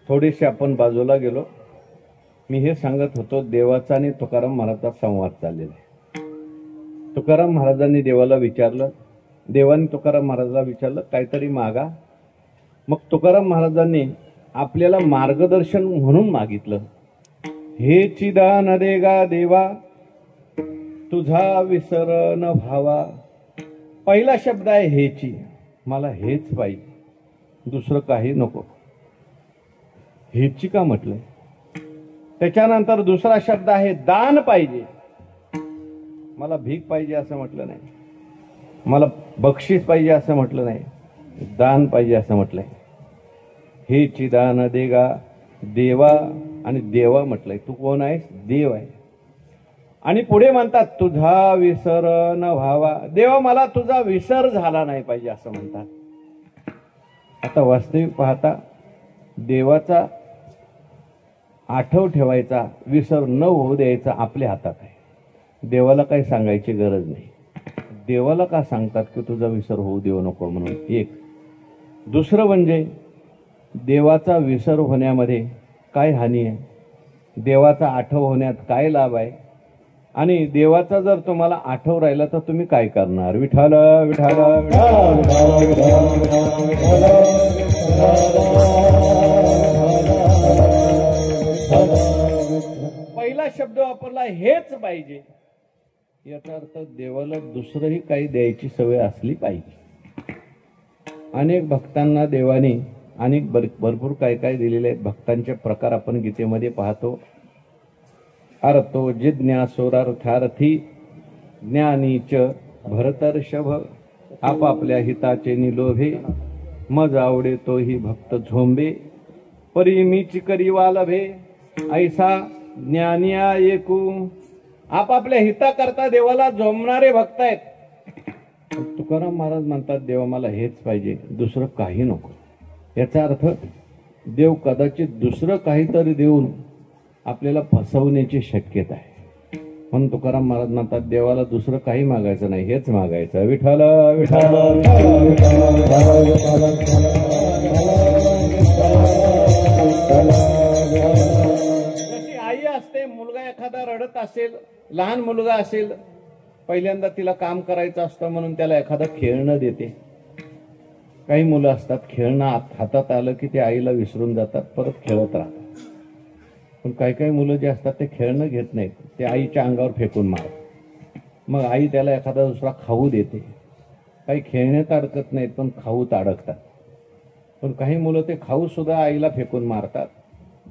S1: थोडेसे आपण बाजूला गेलो. मी हे सांगत होतो, देवाचा आणि तुकाराम महाराजांचा संवाद चाललेला आहे. तुकाराम महाराजांनी देवाला विचारलं, देवाने तुकाराम महाराजाला विचारलं काहीतरी मागा. मग तुकाराम महाराजांनी आपल्याला मार्गदर्शन म्हणून मागितलं. हे चिदान देगा देवा तुझा विसर न भावा. पहिला शब्द आहे हेची, मला हेच पाहिजे, दुसरं काही नको. हेची का म्हटलंय? त्याच्यानंतर दुसरा शब्द आहे दान पाहिजे. मला भीक पाहिजे असं म्हटलं नाही, मला बक्षीस पाहिजे असं म्हटलं नाही, दान पाहिजे असं म्हटलंय. हे चिदान देगा देवा, आणि देवा म्हटलंय. तू कोण आहेस? देव आहे. आणि पुढे म्हणतात तुझा विसर न व्हावा. देवा मला तुझा विसर झाला नाही पाहिजे असं म्हणतात. आता वास्तविक पाहता देवाचा आठव ठेवायचा, विसर न होऊ द्यायचा आपल्या हातात आहे. देवाला काही सांगायची गरज नाही. देवाला का सांगतात की तुझा विसर होऊ देऊ नको म्हणून? एक. दुसरं म्हणजे देवाचा विसर होण्यामध्ये काय हानी आहे, देवाचा आठव होण्यात काय लाभ आहे, आणि देवाचा जर तुम्हाला आठव राहिला तर तुम्ही काय करणार? विठाल विठाल पहिला शब्द वापरला हेच पाहिजे. याचा अर्थ देवाला दुसरंही काही द्यायची सवय असली पाहिजे. अनेक भक्तांना देवाने अनेक भरपूर काय काय दिलेले आहेत. भक्तांचे प्रकार आपण गीतेमध्ये पाहतो. अर्थो जिज्ञासोरार्थार्थी ज्ञानीच भरतर्षभ. आपापल्या हिताचे निलोभे मज आवडे तोही भक्त झोंबे. परिमीची करी वालभे ऐसा ज्ञानिया एकू. आपापल्या हिताकरता देवाला झोंबणारे भक्त आहेत. तुकाराम महाराज म्हणतात देवा मला हेच पाहिजे, दुसरं काही नको. याचा अर्थ देव कदाचित दुसरं काहीतरी देऊन आपल्याला फसवण्याची शक्यता आहे. म्हणून तुकाराम महाराज म्हणतात देवाला दुसरं काही मागायचं नाही, हेच मागायचं. विठाल विठाल. जशी आई असते, मुलगा एखादा रडत असेल, लहान मुलगा असेल, पहिल्यांदा तिला काम करायचं असतं म्हणून त्याला एखादं खेळणं देते. काही मुलं असतात खेळणं हातात आलं की ते आईला विसरून जातात, परत खेळत राहतात. पण काही काही मुलं जे असतात ते खेळणं घेत नाहीत, ते आईच्या अंगावर फेकून मारतात. मग आई त्याला एखादा दुसरा खाऊ देते. काही खेळण्यात अडकत नाहीत पण खाऊत अडकतात. पण काही मुलं ते खाऊ सुद्धा आईला फेकून मारतात.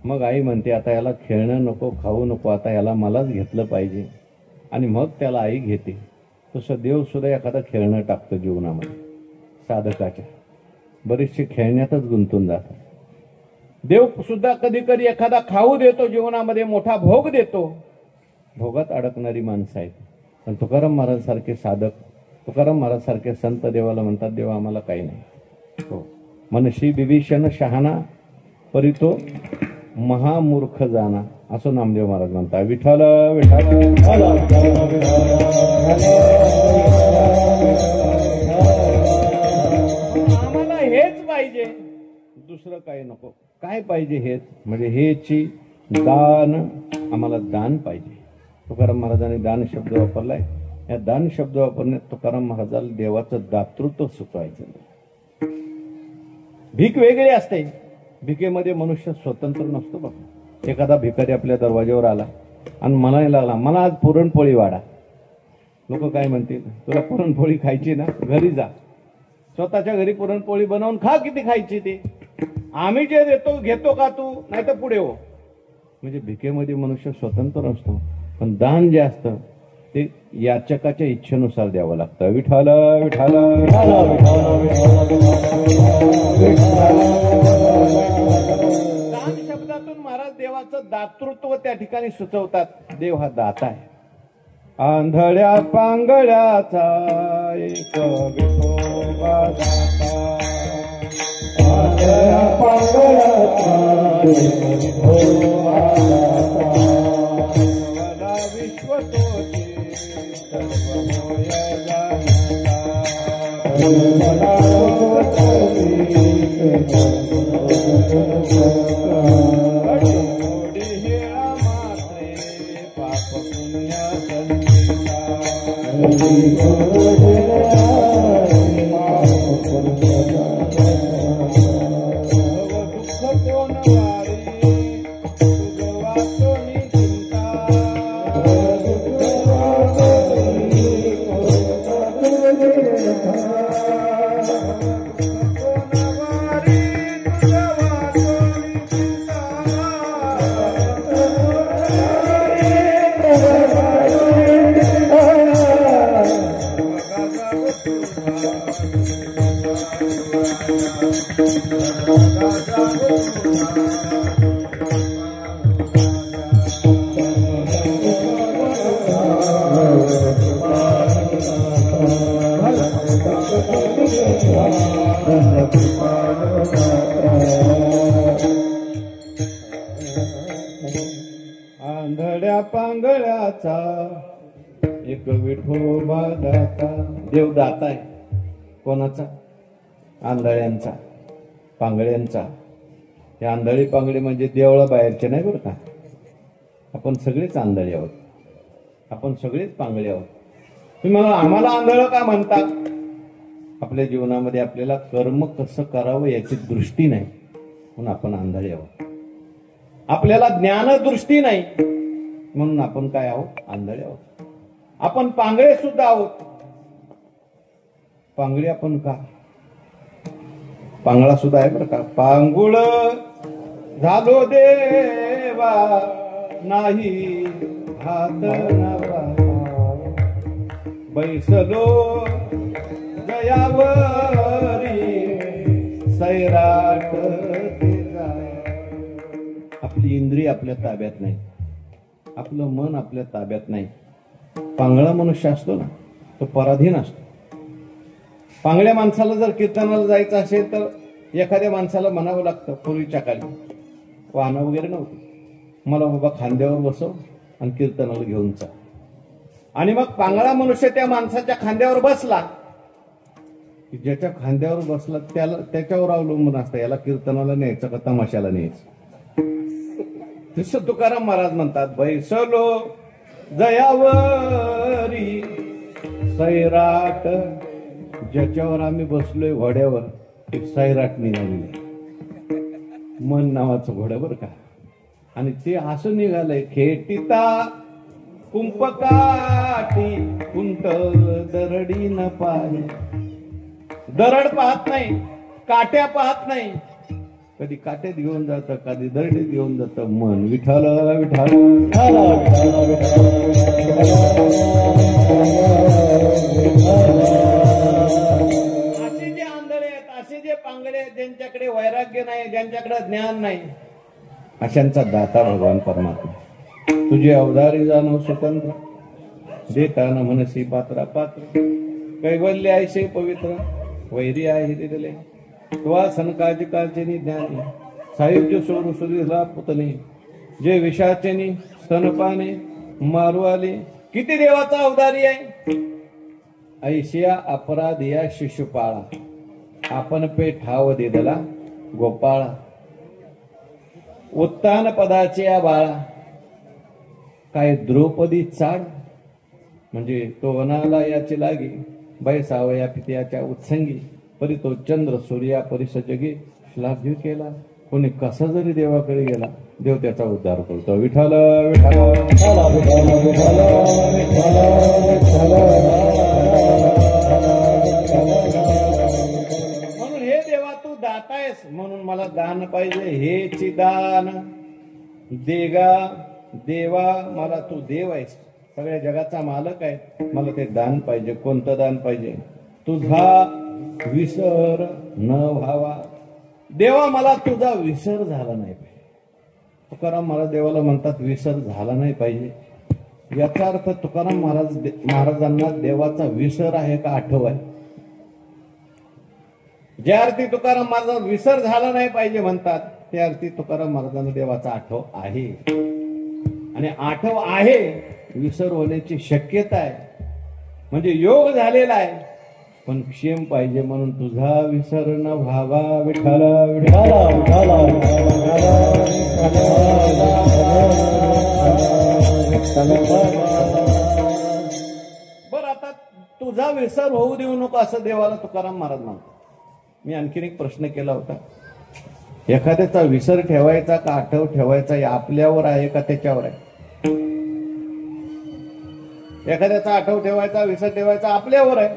S1: मग आई म्हणते आता याला खेळणं नको, खाऊ नको, आता याला मलाच घेतलं पाहिजे, आणि मग त्याला आई घेते. तसं देव सुद्धा एखादं खेळणं टाकतं जीवनामध्ये साधकाच्या. बरेचसे खेळण्यातच गुंतून जातात. देव सुद्धा कधी कधी एखादा खाऊ देतो, जीवनामध्ये मोठा भोग देतो. भोगात अडकणारी माणसं आहेत. पण तुकाराम महाराज सारखे साधक, तुकाराम महाराज सारखे संत देवाला म्हणतात देवा आम्हाला काही नाही. हो, मनशी विभीषण शहाणा परितो महामूर्ख जाना, असं नामदेव महाराज म्हणतात. विठाल विठाल. आम्हाला हेच पाहिजे, दुसरं काही नको. काय पाहिजे? हेच म्हणजे हेची दान. आम्हाला दान पाहिजे. तुकाराम महाराजांनी दान शब्द वापरलाय. या दान शब्द वापरण्यात तुकाराम महाराजाला देवाचं दातृत्व सुचवायचं. भीक वेगळी असते. भिकेमध्ये मनुष्य स्वतंत्र नसतो. बघा, एखादा भिकारी आपल्या दरवाज्यावर आला आणि म्हणायला लागला मला आज पुरणपोळी वाढा. लोक काय म्हणतील? तुला पुरणपोळी खायची ना, घरी जा, स्वतःच्या घरी पुरणपोळी बनवून खा. किती खायची ते? आम्ही जे देतो घेतो का तू? नाही तर पुढे हो. म्हणजे भिकेमध्ये मनुष्य स्वतंत्र नसतो. पण दान जे असतं ते याचकाच्या इच्छेनुसार द्यावं लागतं. विठाल विठाल. दान शब्दातून महाराज देवाचं दातृत्व त्या ठिकाणी सुचवतात. देव हा दाता आहे. आंधळ्या पांगळ्याचा एक विठोबा दाता. आंधळ्या पांगळ्याचा एक विठोबा दाता. मला विश्व तोचे सर्व मोय जाणता. मला विश्व तोचे सर्व मोय जाणता. आंधळ्या पांगळ्याचा एक विठोबा दाता. देव दाता आहे. कोणाचा? आंधळ्यांचा, पांगळ्यांचा. हे आंधळी पांगळी म्हणजे देवळा बाहेरचे नाही बरं का. आपण सगळेच आंधळे आहोत, आपण सगळेच पांगळे आहोत. तुम्ही मला आम्हाला आंधळ का म्हणता? आपल्या जीवनामध्ये आपल्याला कर्म कसं करावं याची दृष्टी नाही म्हणून आपण आंधळे आहोत. आपल्याला ज्ञान दृष्टी नाही म्हणून आपण काय आहोत? आंधळे आहोत. आपण पांगळे सुद्धा आहोत. पांगळे आपण का? पांगळा सुद्धा आहे बरं का. पांगुळ झालो देवा नाही हात नवा, बैसलो जयावरी सैराट तिचा. आपली इंद्रिय आपल्या ताब्यात नाही, आपलं मन आपल्या ताब्यात नाही. पांगळा मनुष्य असतो ना, तो पराधीन असतो. पांगळ्या माणसाला जर कीर्तनाला जायचं असेल तर एखाद्या माणसाला म्हणावं लागतं. पूर्वीच्या काळी वाहनं वगैरे नव्हती. मला बाबा खांद्यावर बसव आणि कीर्तनाला घेऊन जा. आणि मग पांगळा मनुष्य त्या माणसाच्या खांद्यावर बसला की ज्याच्या खांद्यावर बसला त्याला त्याच्यावर अवलंबून असतं. याला कीर्तनाला न्यायचं का तमाशाला न्यायचं. तसं तुकाराम महाराज म्हणतात, बैसलो जयावरी सैराट. ज्याच्यावर आम्ही बसलोय घोड्यावर ते सैराट निघालेली. मन नावाचं घोडं बरं का. आणि ते असं निघालंय, खेटिता कुंपकाठी कुंट दरडी न पाय. दरड पाहत नाही, काट्या पाहत नाही. कधी काट्यात घेऊन जातं, कधी दरडीत घेऊन जातं मन. विठ्ठल विठ्ठल असे जे आंधळे आहेत, असे जे पांगळे आहेत, ज्यांच्याकडे वैराग्य नाही, ज्यांच्याकडे ज्ञान नाही, अशांचा दाता भगवान परमात्मा. तुझे अवधारी जाणव स्वतंत्र, देताना मनसी पात्रा पात्र. कैवल्य ऐसे पवित्र, वैरी आहे दिले. तुवा सनकाजी काचेनी ज्ञानी, सायुज्य सोरू सुरीला पुतणे. जे विषाचेनी स्तनपाने मारू आले. किती देवाचा अवधारी आहे. ऐशिया अपराधिया शिशुपाळा, आपण पे ठाव दिदला गोपाळा. उत्तान पदाचे या बाळा, काय द्रौपदी चाड. म्हणजे तो वनाला याची लागी, बैसावया पित्याच्या उत्संगी. परी तो चंद्र सूर्या परिसजगी, श्लाघ्य केला. कोणी कसा जरी देवाकडे गेला, देव त्याचा उद्धार करतो. विठ्ठल विठ्ठल म्हणून हे देवा तू दाता आहेस, म्हणून मला दान पाहिजे. हेची दान देगा देवा, मला तू देव आहेस, सगळ्या जगाचा मालक आहे, मला ते दान पाहिजे. कोणतं दान पाहिजे? तुझा विसर न व्हावा. देवा मला तुझा विसर झाला नाही पाहिजे. तुकाराम महाराज देवाला म्हणतात विसर झाला नाही पाहिजे. याचा अर्थ तुकाराम महाराजांना देवाचा विसर आहे का आठव आहे? ज्या अर्थी तुकाराम महाराज विसर झाला नाही पाहिजे म्हणतात, त्या अर्थी तुकाराम महाराजांना देवाचा आठव आहे. आणि आठव आहे, विसर होण्याची शक्यता आहे, म्हणजे योग झालेला आहे. पण क्षेम पाहिजे, म्हणून तुझा विसर न व्हावा. विठ्ठल विठ्ठल बर. आता तुझा विसर होऊ देऊ नको असं देवाला तुकाराम महाराज म्हणतो. मी आणखीन एक प्रश्न केला होता. एखाद्याचा विसर ठेवायचा का आठव ठेवायचा हे आपल्यावर आहे का त्याच्यावर आहे? एखाद्याचा आठव ठेवायचा, विसर ठेवायचा आपल्यावर आहे,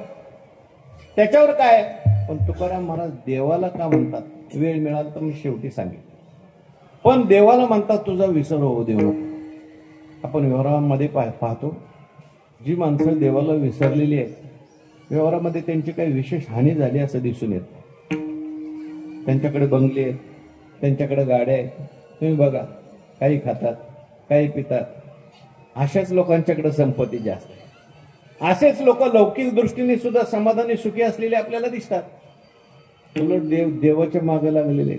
S1: त्याच्यावर काय? पण तुकाराम महाराज देवाला का म्हणतात? वेळ मिळाला तर मी शेवटी सांगेन. पण देवाला म्हणतात तुझा विसर होऊ देऊ नको. आपण व्यवहारामध्ये पाहतो, जी माणसं देवाला विसरलेली आहेत, व्यवहारामध्ये त्यांची काही विशेष हानी झाली असं दिसून येत. त्यांच्याकडे बंगले आहेत, त्यांच्याकडे गाड्या आहेत. तुम्ही बघा, काही खातात, काही पितात. अशाच लोकांच्याकडे संपत्ती जास्त आहे. असेच लोक लौकिक दृष्टीने सुद्धा समाधानी सुखी असलेले आपल्याला दिसतात. उलट देवाच्या मागे लागलेले,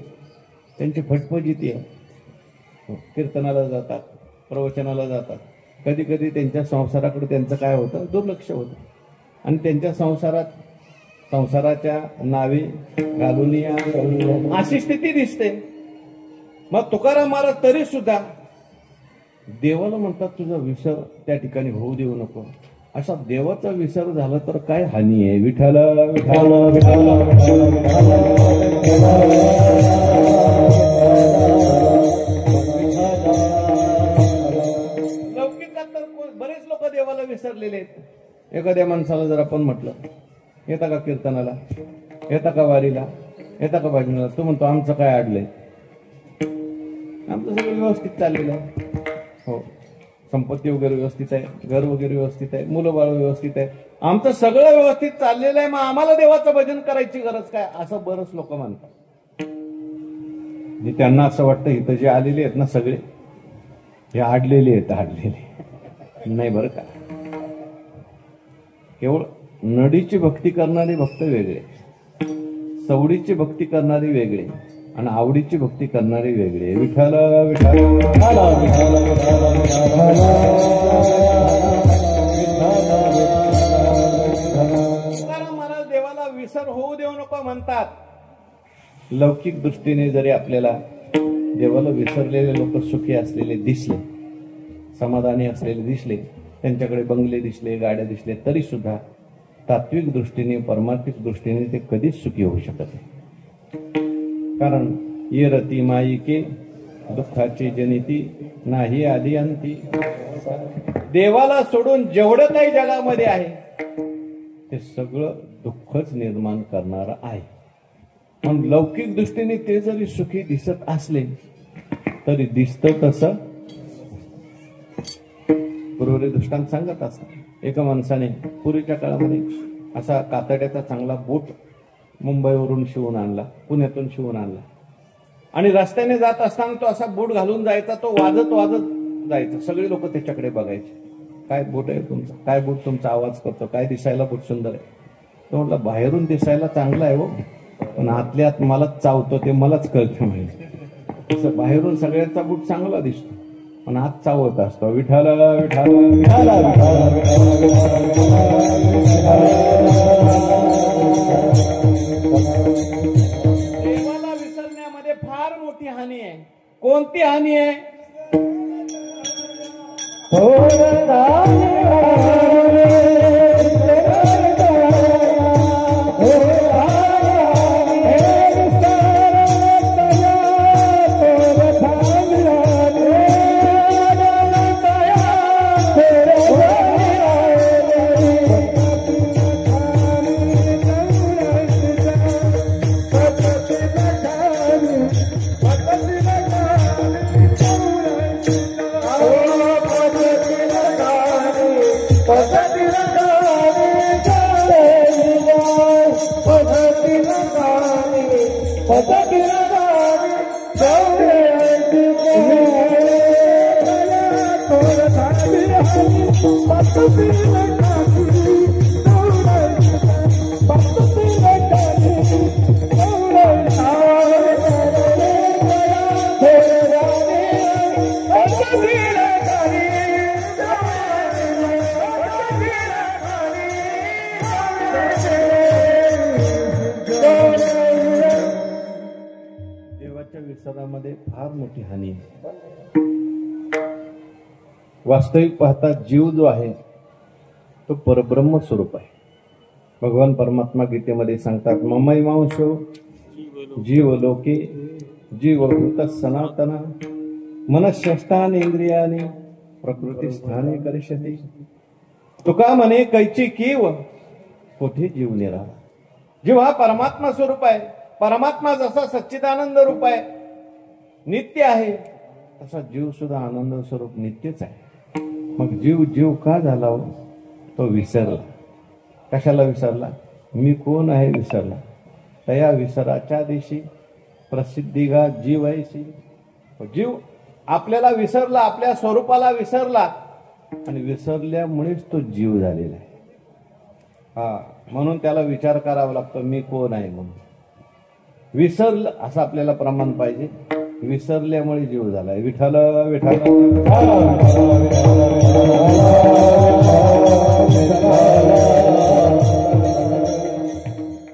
S1: त्यांची फटफटीती आहे. कीर्तनाला जातात, प्रवचनाला जातात. कधी कधी त्यांच्या संसाराकडे त्यांचं काय होतं, दुर्लक्ष होतं. आणि त्यांच्या संसाराच्या नावे घालून या अशी स्थिती दिसते. मग तुकाराम महाराज तरी सुद्धा देवाला म्हणतात, तुझा विसर त्या ठिकाणी होऊ देऊ नको. असा देवाचा विसर झाला तर काय हानी आहे. विठ्ठल विठ्ठल विठ्ठल लौकिकात तर बरेच लोक देवाला विसरलेले आहेत. एखाद्या माणसाला जर आपण म्हटलं, येता का कीर्तनाला, येता का वारीला, येता का भजनाला, तो म्हणतो आमचं काय अडलंय, आमचं सगळं व्यवस्थित चाललेलं आहे. हो, संपत्ती वगैरे व्यवस्थित आहे, घर वगैरे व्यवस्थित आहे, मुलं बाळ व्यवस्थित आहे, आमचं सगळं व्यवस्थित चाललेलं आहे, मग आम्हाला देवाचं भजन करायची गरज काय, असं बरंच लोक म्हणतात. त्यांना असं वाटतं इथं जे आलेले आहेत ना सगळे हे आडलेले आहेत. आडलेले नाही बरं का. केवळ नडीची भक्ती करणारे भक्त वेगळे, सवडीची भक्ती करणारे वेगळे, आणि आवडीची भक्ती करणारे वेगळे. विठ्ठल विठ्ठल तुकाराम महाराज देवाला विसर होऊ देऊ नको म्हणतात. लौकिक दृष्टीने जरी आपल्याला देवाला विसरलेले लोक सुखी असलेले दिसले, समाधानी असलेले दिसले, त्यांच्याकडे बंगले दिसले, गाड्या दिसले, तरी सुद्धा तात्विक दृष्टीने, परमार्थिक दृष्टीने ते कधीच सुखी होऊ शकत नाही. कारण ये रती माईके दुःखाची जनिती नाही आधी अंती. देवाला सोडून जेवढं काही जगामध्ये आहे ते सगळं दुःखच निर्माण करणारं आहे. पण लौकिक दृष्टीने ते जरी सुखी दिसत असले तरी दिसतं तसं. गुरुवारी दृष्टांत सांगत असतात, एका माणसाने पूर्वीच्या काळामध्ये असा कातड्याचा चांगला बोट मुंबईवरून शिवून आणला, पुण्यातून शिवून आणला, आणि रस्त्याने जात असताना तो असा बूट घालून जायचा. तो वाजत वाजत जायचा. सगळे लोक त्याच्याकडे बघायचे, काय बूट आहे तुमचा, काय बूट तुमचा आवाज करतो, काय दिसायला बूट सुंदर आहे. तो म्हटलं, बाहेरून दिसायला चांगला आहे हो, पण आतल्या आत मलाच चावतो, ते मलाच कळतं. म्हणजे तसं बाहेरून सगळ्यांचा बूट चांगला दिसतो, पण आत चावत असतो. विठ्ठल विठ्ठल देवाला विसरण्यामध्ये फार मोठी हानी आहे. कोणती हानी आहे? देवाच्या विसरामध्ये फार मोठी हानी आहे. वास्तविक पाहता जीव जो आहे तो परब्रह्म स्वरूप आहे. भगवान परमात्मा गीतेमध्ये सांगतात, ममैवांशो जीव लोके जीवभूत सनातना मनःष्ठानि इंद्रियानि प्रकृती स्थाने करिष्यति. तुका म्हणे कैची कीव कोठे जीव निराळा. जीव हा परमात्मा स्वरूप आहे. परमात्मा जसा सच्चिदानंद रूप आहे, नित्य आहे, तसा जीव सुद्धा आनंद स्वरूप नित्यच आहे. मग जीव जीव का झाला हो? तो विसरला. कशाला विसरला? मी कोण आहे विसरला. त्या विसराच्या दिवशी प्रसिद्धी गा जीव ऐसी. जीव आपल्याला विसरला, आपल्या स्वरूपाला विसरला आणि विसरल्यामुळेच तो जीव झालेला आहे. हा, म्हणून त्याला विचार करावा लागतो मी कोण आहे म्हणून. विसरलं असं आपल्याला प्रमाण पाहिजे. विसरल्यामुळे जीव झालाय. विठ्ठल विठ्ठल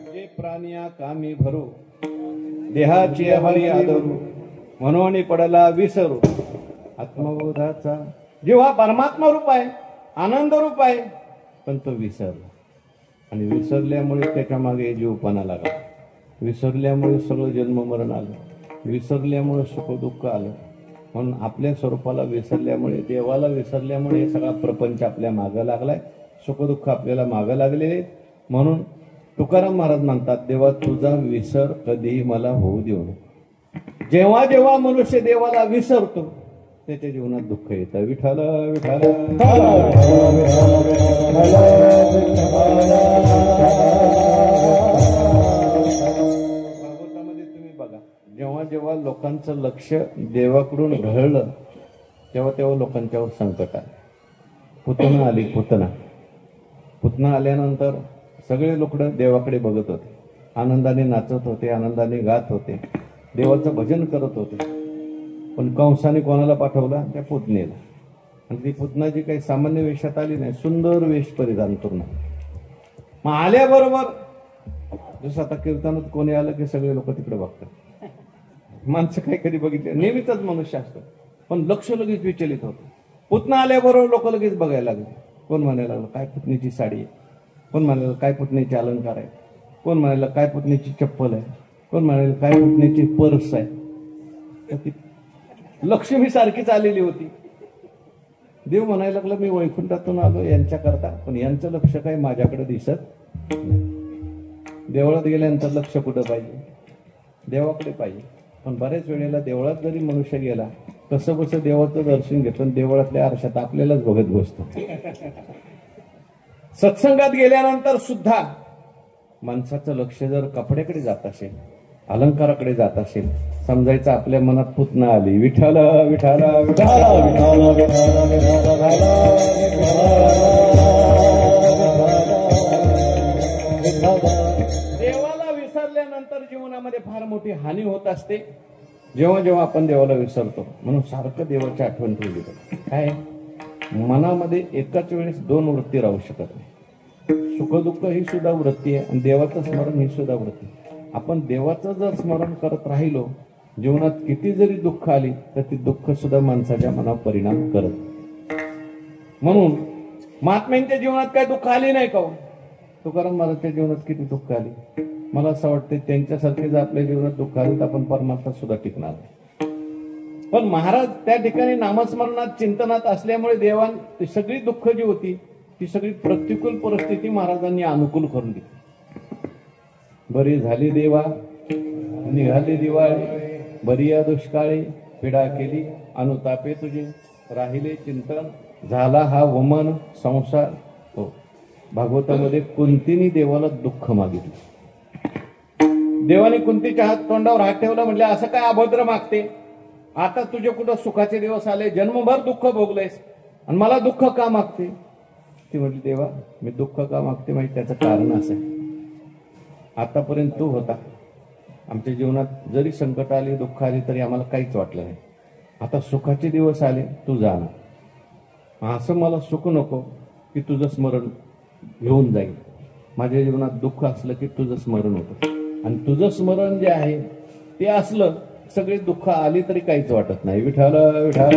S1: जे प्राणिया कामी भरू देहाची हरी आदरू म्हणून पडला विसरू. आत्मबोधाचा जीव हा परमात्मा रूप आहे, आनंद रूप आहे, पण तो विसरला आणि विसरल्यामुळे त्याच्या मागे जीवपणा लागला. विसरल्यामुळे सगळं जन्म मरण आलं, विसरल्यामुळे सुख दुःख आलं. म्हणून आपल्या स्वरूपाला विसरल्यामुळे, देवाला विसरल्यामुळे हे सगळा प्रपंच आपल्या मागं लागलाय. सुख दुःख आपल्याला मागं लागलेले. म्हणून तुकाराम महाराज म्हणतात, देवा तुझा विसर कधीही मला होऊ देऊ नये. जेव्हा जेव्हा मनुष्य देवाला विसरतो त्याच्या जीवनात दुःख येतं. विठ्ठल विठ्ठल भागवतामध्ये तुम्ही बघा, जेव्हा जेव्हा लोकांचं लक्ष देवाकडून ढळलं तेव्हा तेव्हा लोकांच्यावर संकट आलं. पुतना आली. पुतना आल्यानंतर सगळे लोक देवाकडे बघत होते, आनंदाने नाचत होते, आनंदाने गात होते, देवाचं भजन करत होते. पण कंसाने कोणाला पाठवला? त्या पुतनेला. आणि ती पुतना जी काही सामान्य वेशात आली नाही, सुंदर वेश परिधान करून. मग आल्याबरोबर जसं आता कीर्तनात कोणी आलं की सगळे लोक तिकडे बघतात. माणसं काही कधी बघितले, नेहमीच मनुष्य असतं, पण लक्ष लगेच विचलित होतं. पुतना आल्याबरोबर लोक लगेच बघायला लागले. कोण म्हणायला लागलं काय पुतणीची साडी आहे, कोण म्हणायला काय पुतणीचे अलंकार आहे, कोण म्हणायला काय पुतणीची चप्पल आहे, कोण म्हणायला काय पुतणीची पर्स आहे. लक्ष्मी सारखीच आलेली होती. देव म्हणायला लागला मी वैकुंठातून आलो यांच्या करता, पण यांचं लक्ष काय माझ्याकडे दिसत नाही. देवळात गेल्यानंतर लक्ष कुठं पाहिजे? देवाकडे पाहिजे. पण बऱ्याच वेळेला देवळात जरी मनुष्य गेला कसं बसं देवाचं दर्शन घेतो, देवळातल्या आरशात आपल्यालाच बघत बसतो. सत्संगात गेल्यानंतर सुद्धा माणसाचं लक्ष जर कपड्याकडे जात असेल, अलंकाराकडे जात असेल, समजायचं आपल्या मनात पुतना आली. विठ्ठल विठ्ठल देवाला विसरल्यानंतर जीवनामध्ये फार मोठी हानी होत असते. जेव्हा जेव्हा आपण देवाला विसरतो, म्हणून सारखं देवाची आठवण ठेवली पाहिजे. काय मनामध्ये एकाच वेळेस दोन वृत्ती राहू शकत नाही. सुखदुःख ही सुद्धा वृत्ती आहे आणि देवाचं स्मरण ही सुद्धा वृत्ती. आपण देवाचं जर स्मरण करत राहिलो, जीवनात किती जरी दुःख आली तर ती दुःख सुद्धा माणसाच्या मनावर परिणाम करत. म्हणून महात्म्यांच्या जीवनात काय दुःख आली नाही का? तुकाराम महाराजच्या जीवनात किती दुःख आली. मला असं वाटतं त्यांच्यासारखे जर आपल्या जीवनात दुःख आली तर आपण परमात्मा सुद्धा टिकणार नाही. पण महाराज त्या ठिकाणी नामस्मरणात चिंतनात असल्यामुळे देवान सगळी दुःख जी होती ती सगळी प्रतिकूल परिस्थिती महाराजांनी अनुकूल करून दिली. बरी झाली देवा निघाली दिवाळी, बरी या दुष्काळी पिडा केली अनुतापे तुझे, राहिले चिंतन झाला हा वमन संसार. हो, भागवतामध्ये कुंतीने देवाला दुःख मागितलं. देवाने कुंतीच्या हात तोंडावर हात ठेवला, म्हटले असं काय अभद्र मागते, आता तुझे कुठं सुखाचे दिवस आले, जन्मभर दुःख भोगलेस आणि मला दुःख का मागते? ती म्हटली देवा मी दुःख का मागते माहिती, त्याचं कारण असं आहे, आतापर्यंत तू होता, आमच्या जीवनात जरी संकट आली दुःख आली तरी आम्हाला काहीच वाटलं नाही, आता सुखाचे दिवस आले तू जाणार, असं मला सुख नको की तुझं स्मरण घेऊन जाईल. माझ्या जीवनात दुःख असलं की तुझं स्मरण होतं आणि तुझं स्मरण जे आहे ते असलं सगळी दुःख आली तरी काहीच वाटत नाही. विठ्ठल विठ्ठल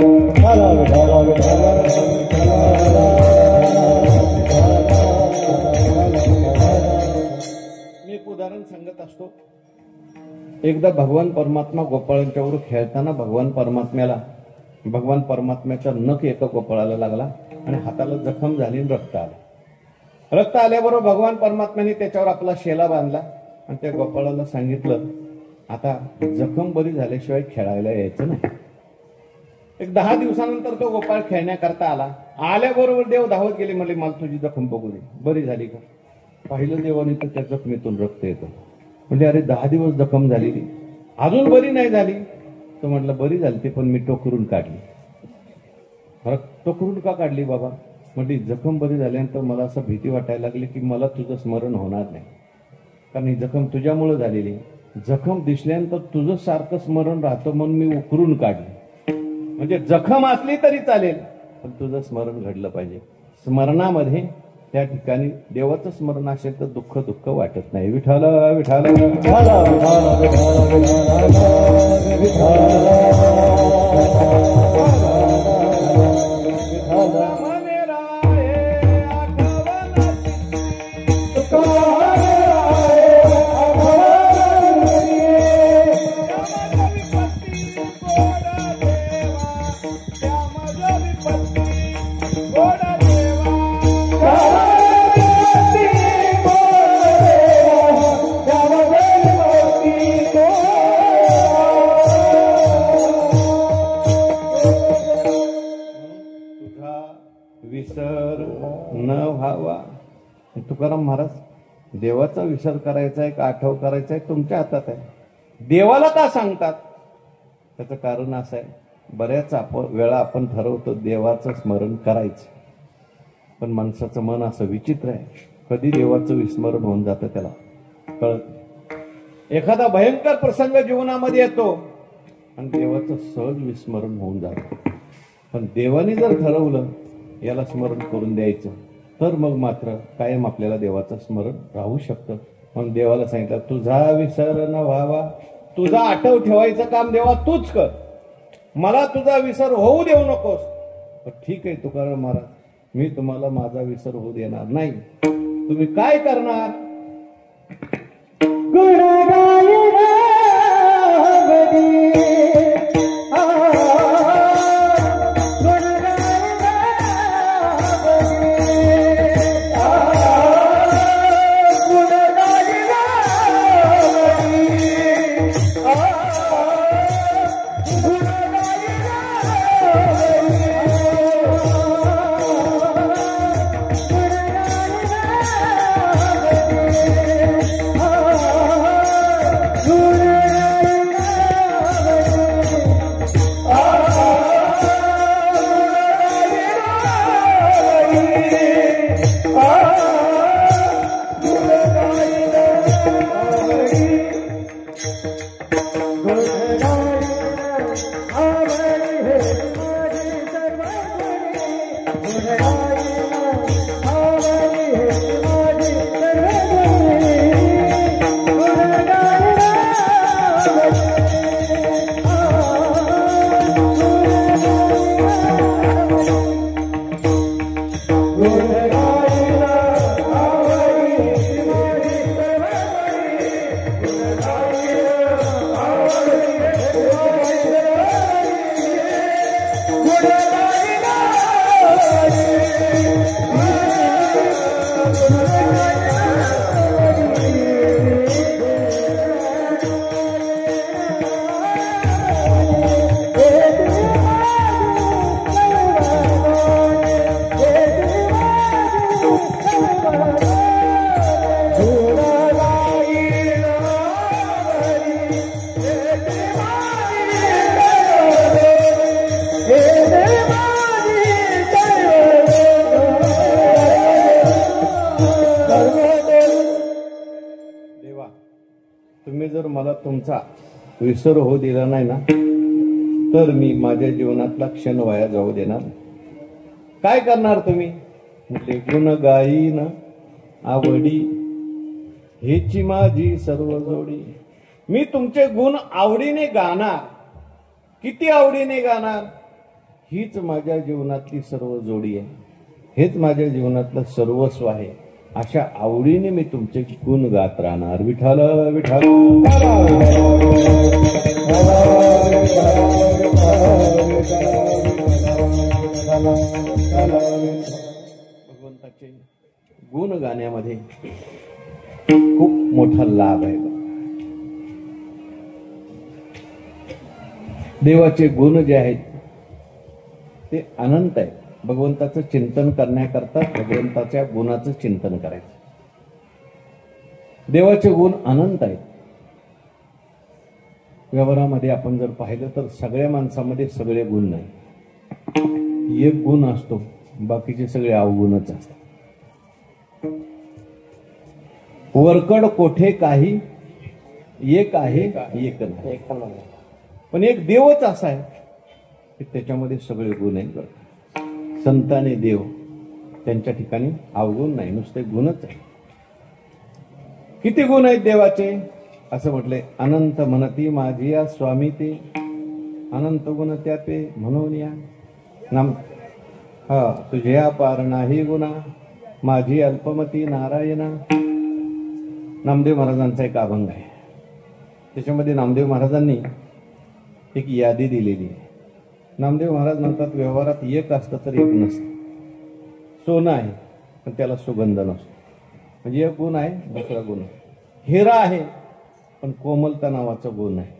S1: मी एक उदाहरण सांगत असतो. एकदा भगवान परमात्मा गोपाळांच्यावर खेळताना भगवान परमात्म्याचा नख एका गोपाळाला लागला आणि हाताला जखम झाली आणि रक्त आलं. रक्त आल्याबरोबर भगवान परमात्म्याने त्याच्यावर आपला शेला बांधला आणि त्या गोपाळाला सांगितलं आता जखम बरी झाल्याशिवाय खेळायला यायचं नाही. एक 10 दिवसानंतर तो गोपाळ खेळण्याकरता आला. आल्याबरोबर देव धावत गेले, म्हणले मला तुझी जखम बघू दे, बरी झाली का? पाहिलं देवाने तर त्या जखमीतून रक्त येतं. म्हणजे अरे 10 दिवस जखम झालेली अजून बरी नाही झाली. तर म्हटलं बरी झाली ती, पण मी टोकरून काढली. मला टोकरून का काढली बाबा? म्हणजे जखम बरी झाल्यानंतर मला असं भीती वाटायला लागली की मला तुझं स्मरण होणार नाही, कारण ही जखम तुझ्यामुळे झालेली. जखम दिसल्यानंतर तुझं सारखं स्मरण राहतं म्हणून मी उकरून काढली. म्हणजे जखम असली तरी चालेल, पण तुझं स्मरण घडलं पाहिजे. स्मरणामध्ये त्या ठिकाणी देवाचं स्मरण असेल तर दुःख दुःख वाटत नाही. विठाला विठाला विठाला विठाला विसर न व्हावा. तुकाराम महाराज, देवाचा विसर करायचा आहे का आठव करायचा आहे तुमच्या हातात आहे. देवाला का सांगतात? त्याचं कारण असं आहे, बऱ्याच वेळा आपण ठरवतो देवाचं स्मरण करायचं, पण माणसाचं मन असं विचित्र आहे, कधी देवाचं विस्मरण होऊन जातं त्याला कळत. एखादा भयंकर प्रसंग जीवनामध्ये येतो आणि देवाचं सहज विस्मरण होऊन जातं. पण देवाने जर ठरवलं याला स्मरण करून द्यायचं, तर मग मात्र कायम आपल्याला देवाचं स्मरण राहू शकतं. मग देवाला सांगितलं तुझा विसर न व्हावा, तुझा आठव ठेवायचं काम देवा तूच कर, मला तुझा विसर होऊ देऊ नकोस. ठीक आहे तुकाराम महाराज, मी तुम्हाला माझा विसर होऊ देणार नाही. तुम्ही काय करणार? तुम्ही जर मला तुमचा विसर होऊ दिला नाही ना, तर मी माझ्या जीवनातला क्षण वाया जाऊ देणार. काय करणार तुम्ही? म्हटले गुण गाईन आवडी हेची माझी सर्व जोडी. मी तुमचे गुण आवडीने गाणार. किती आवडीने गाणार? हीच माझ्या जीवनातली सर्व जोडी आहे, हेच माझ्या जीवनातलं सर्वस्व आहे. अशा आवडीने मी तुमचे गुण गात राहणार. विठाल विठाल भगवंताचे गुण गाण्यामध्ये खूप मोठा लाभ आहे. देवाचे गुण जे आहेत ते अनंत आहे. भगवंताचं चिंतन करण्याकरता भगवंताच्या गुणाचं चिंतन करायचं. देवाचे गुण अनंत आहेत. व्यवहारामध्ये आपण जर पाहिलं तर सगळ्या माणसामध्ये सगळे गुण नाही, एक गुण असतो, बाकीचे सगळे अवगुणच असतात. वरकड कोठे काही एक आहे एक नाही, पण एक देवच असा आहे की त्याच्यामध्ये सगळे गुण आहेत. बरं, संत आणि देव त्यांच्या ठिकाणी अवगुण नाही, नुसते गुणच आहे. किती गुण आहेत देवाचे असं म्हटलंय, अनंत म्हणती माझी या स्वामी ते, अनंत गुण त्यापे म्हणून या नाम तुझ्या पार नाही गुणा, माझी अल्पमती नारायणा. नामदेव महाराजांचा एक अभंग आहे, त्याच्यामध्ये नामदेव महाराजांनी एक यादी दिलेली आहे. नामदेव महाराज म्हणतात व्यवहारात एक असतं तर एक नसतं. सोनं आहे पण त्याला सुगंध नसतो, म्हणजे एक गुण आहे, दुसरा गुण आहे. हिरा आहे पण कोमलता नावाचा गुण आहे.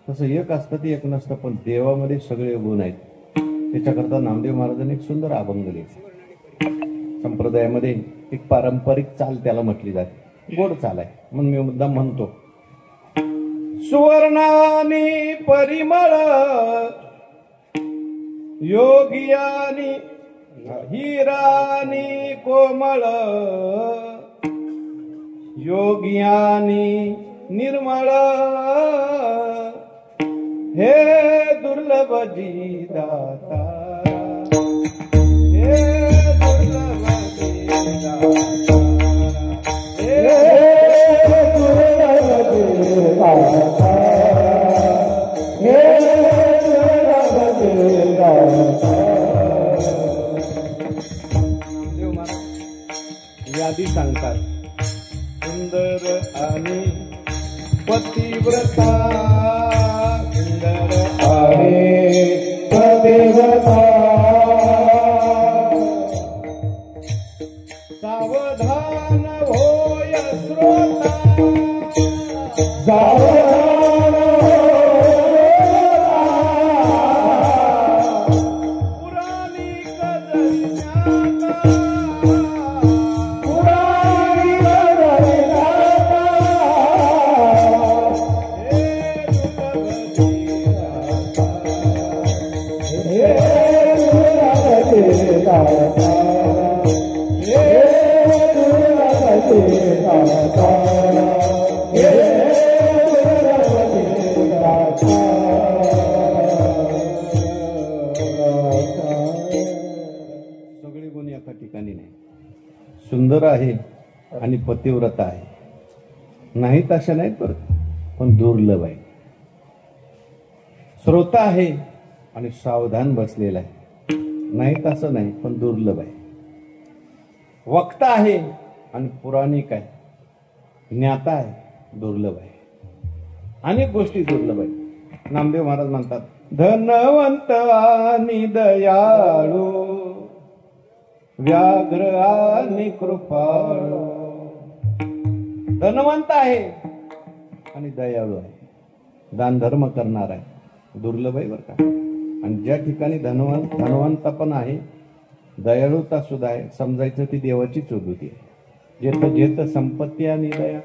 S1: तसं एक असतं ते एक नसतं, पण देवामध्ये सगळे गुण आहेत. त्याच्याकरता नामदेव महाराजांनी एक सुंदर अभंग लिहिला. संप्रदायामध्ये एक पारंपरिक चाल त्याला म्हटली जाते, गोड चाल आहे म्हणून मी मुद्दाम म्हणतो. सुवर्णानी परिमळ योगियानी हिरानी कोमळ, योगियानी निर्मळ हे दुर्लभ जी दाता, हे दुर्लभ जी दाता, हे दुर्लभ जी दाता, हे दुर्लभ जी दाता. देव महाराज यादी सांगतात, सुंदर आणि पतिव्रता, सुंदर आणि पतिव्रता, सावधान होय श्रोता, सावधान पुराणी कजन्याता, पुराणी कजन्याता, हे दुर्लभ जी दाता, हे दुर्लभ जी दाता, हे दुर्लभ जी दाता. सगळे गुण एका ठिकाणी नाही. सुंदर आहे आणि पतिव्रता आहे, नाही तशा नाहीत बरं, पण दुर्लभ आहे. श्रोता आहे आणि सावधान बसलेला आहे, नाही तसं नाही, पण दुर्लभ आहे. वक्ता आहे आणि पुराणिक आहे, ज्ञाता आहे, दुर्लभ आहे. अनेक गोष्टी दुर्लभ आहेत. नामदेव महाराज म्हणतात, धनवंत आणि दयाळू, व्याघ्र आणि कृपाळू. धनवंत आहे आणि दयाळू आहे, दानधर्म करणार आहे, दुर्लभ आहे बरं का. आणि ज्या ठिकाणी धनवंत पण आहे, दयाळूता सुद्धा आहे, समजायचं ती देवाचीच उद्भूती आहे. जेथ जेथ संपत्ती आणि दया,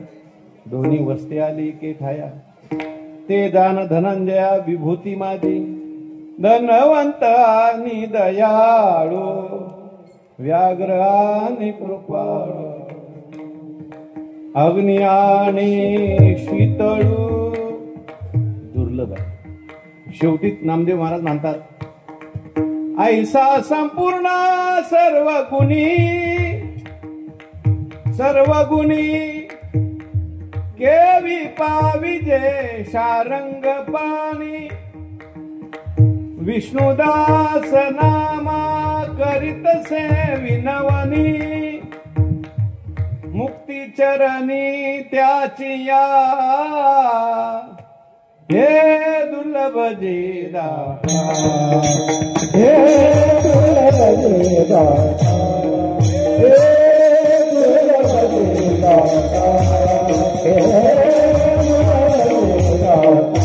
S1: दोन्ही वस्ते आली के ठाया, ते दान धनंजया विभूती माझी. धनवंत आणि दयाळू, व्याघ्र आणि कृपाळू, अग्नी आणि शीतळू, दुर्लभ आहे. शेवटी नामदेव महाराज म्हणतात, ऐसा संपूर्ण सर्व गुणी केवी पाविजे शारंग पाणी. विष्णुदास नामा करीत से विनवनी, मुक्ती चरणी त्याची या, हे दुर्लभ जी दाता, हे दुर्लभ जी दाता, हे दुर्लभ जी दाता, हे दुर्लभ जी दाता.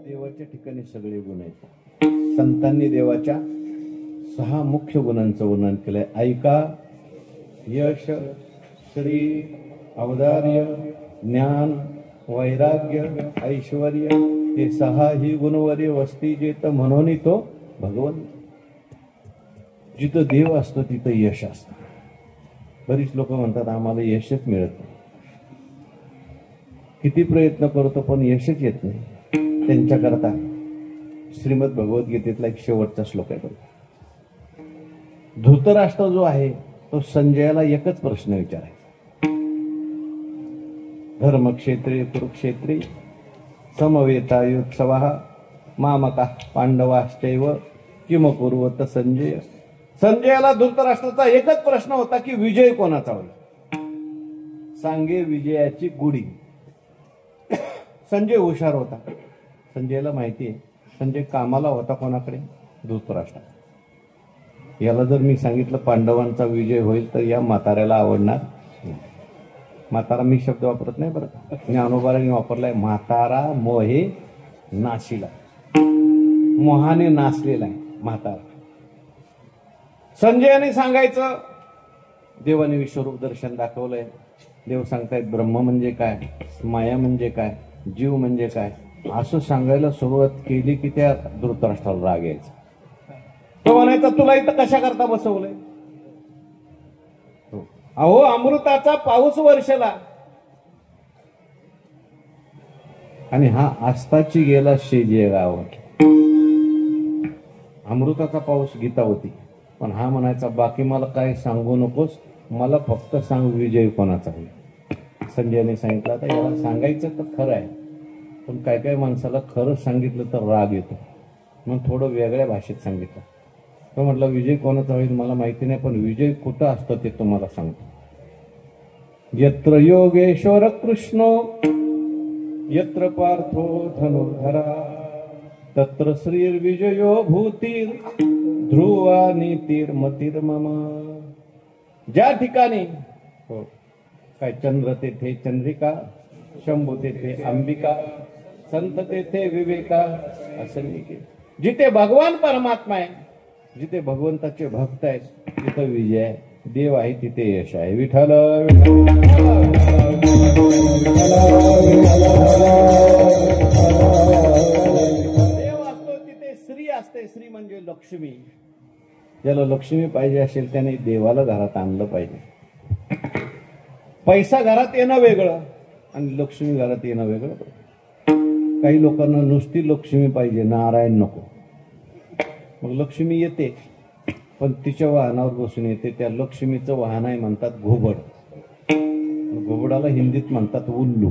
S1: देवाच्या ठिकाणी सगळे गुण आहेत. संतांनी देवाच्या 6 मुख्य गुणांचं वर्णन केलंय. ऐका, यश, श्री औदार्य ज्ञान वैराग्य ऐश्वर्य हे सहा ही गुणवर्य वस्ती जेत म्हणून तो भगवंत. जिथं देव असतो तिथं यश असतं. बरीच लोक म्हणतात आम्हाला यशच मिळत नाही, किती प्रयत्न करतो पण यशच येत नाही. त्यांच्याकरता श्रीमद भगवद्गीतेतला एक शेवटचा श्लोक आहे. धृतराष्ट्र जो आहे तो संजयाला एकच प्रश्न विचारायचा. धर्मक्षेत्रे कुरुक्षेत्री समवेतायुत्सवः मामका पांडवाश्चैव किम कुर्वत संजय. संजयाला धृतराष्ट्राचा एकच प्रश्न होता की विजय कोणाचा होईल. सांगे विजयाची गुढी. संजय हुशार होता. संजयला माहिती आहे संजय कामाला होता कोणाकडे, धृतराष्ट्र. याला जर मी सांगितलं पांडवांचा विजय होईल तर या म्हाताऱ्याला आवडणार. म्हातारा मी शब्द वापरत नाही बरं, ज्ञानोबारांनी वापरलाय. म्हातारा मोहे नाशिला, मोहाने नाचलेला आहे म्हातारा. संजयाने सांगायचं देवाने विश्वरूप दर्शन दाखवलंय. देव सांगतायत ब्रह्म म्हणजे काय, माया म्हणजे काय, जीव म्हणजे काय, असं सांगायला सुरुवात केली की त्या धृतराष्ट्राला राग यायचा. तो म्हणायचा तुला इथं कशा करता बसवलंय. अहो अमृताचा पाऊस वर्षला आणि हा आस्ताची गेला शेजे गावात. अमृताचा पाऊस गीता होती पण हा म्हणायचा बाकी मला काय सांगू नकोस, मला फक्त सांग विजय कोणाचा होईल. संजयने सांगितलं आता याला सांगायचं तर खरं आहे पण काय काय माणसाला खरं सांगितलं तर राग येतो, मग थोडं वेगळ्या भाषेत सांगितलं. तो म्हटलं विजय कोणाचा होईल मला माहिती नाही पण विजय कुठं असतं ते तुम्हाला सांगतो. यत्र योगेश्वर कृष्णो यत्र पार्थो धनुर्धरा तत्र श्रीर्विजयो भूतीर ध्रुवा नीतिर्मतीर मम. ज्या ठिकाणी काय चंद्र तेथे चंद्रिका, शंभू तेथे अंबिका, संत तेथे विवेका. असं नाही की जिथे भगवान परमात्मा आहे, जिथे भगवंताचे भक्त आहेत तिथे विजय आहे. देव आहे तिथे यश आहे. विठ्ठल देव असतो तिथे श्री असते. श्री म्हणजे लक्ष्मी. ज्याला लक्ष्मी पाहिजे असेल त्याने देवाला घरात आणलं पाहिजे. पैसा घरात येणं वेगळं आणि लक्ष्मी घरात येणं वेगळं. काही लोकांना नुसती लक्ष्मी पाहिजे, नारायण नको. मग लक्ष्मी येते पण तिच्या वाहनावर बसून येते. त्या लक्ष्मीचं वाहन आहे म्हणतात घोबड. घोबडाला हिंदीत म्हणतात उल्लू.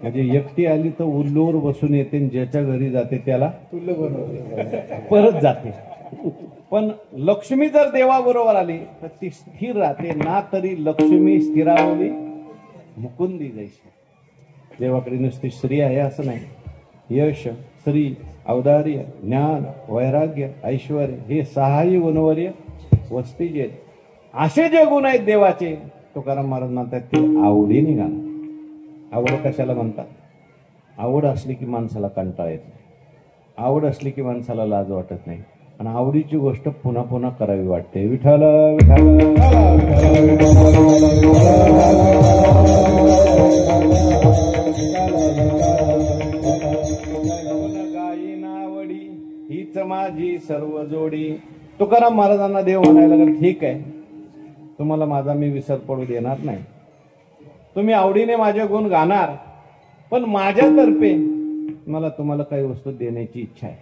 S1: म्हणजे एकटी आली तर उल्लूवर बसून येते, ज्याच्या घरी जाते त्याला परत जाते. पण लक्ष्मी जर देवाबरोबर आली तर ती स्थिर राहते. ना तरी लक्ष्मी स्थिरावली मुकुंदी जैशी. देवाकडे नुसती श्री आहे असं नाही. यश, श्री, औदार्य, ज्ञान, वैराग्य, ऐश्वर्य हे सहाही गुणवर्य वस्ती जे असे जे गुण आहेत देवाचे, तुकाराम महाराज म्हणतात ते आवडीने गाणं. आवड कशाला म्हणतात? आवड असली की माणसाला कंटाळा येत नाही. आवड असली की माणसाला लाज वाटत नाही आणि आवडीची गोष्ट पुन्हा पुन्हा करावी वाटते. विठ्ठल गाई नावडी हीच माझी सर्व जोडी. तुकाराम महाराजांना देव म्हणायला लागला ठीक आहे, तुम्हाला माझा मी विसर पडू देणार नाही. तुम्ही आवडीने माझे गुण गाणार पण माझ्यातर्फे मला तुम्हाला काही वस्तू देण्याची इच्छा आहे.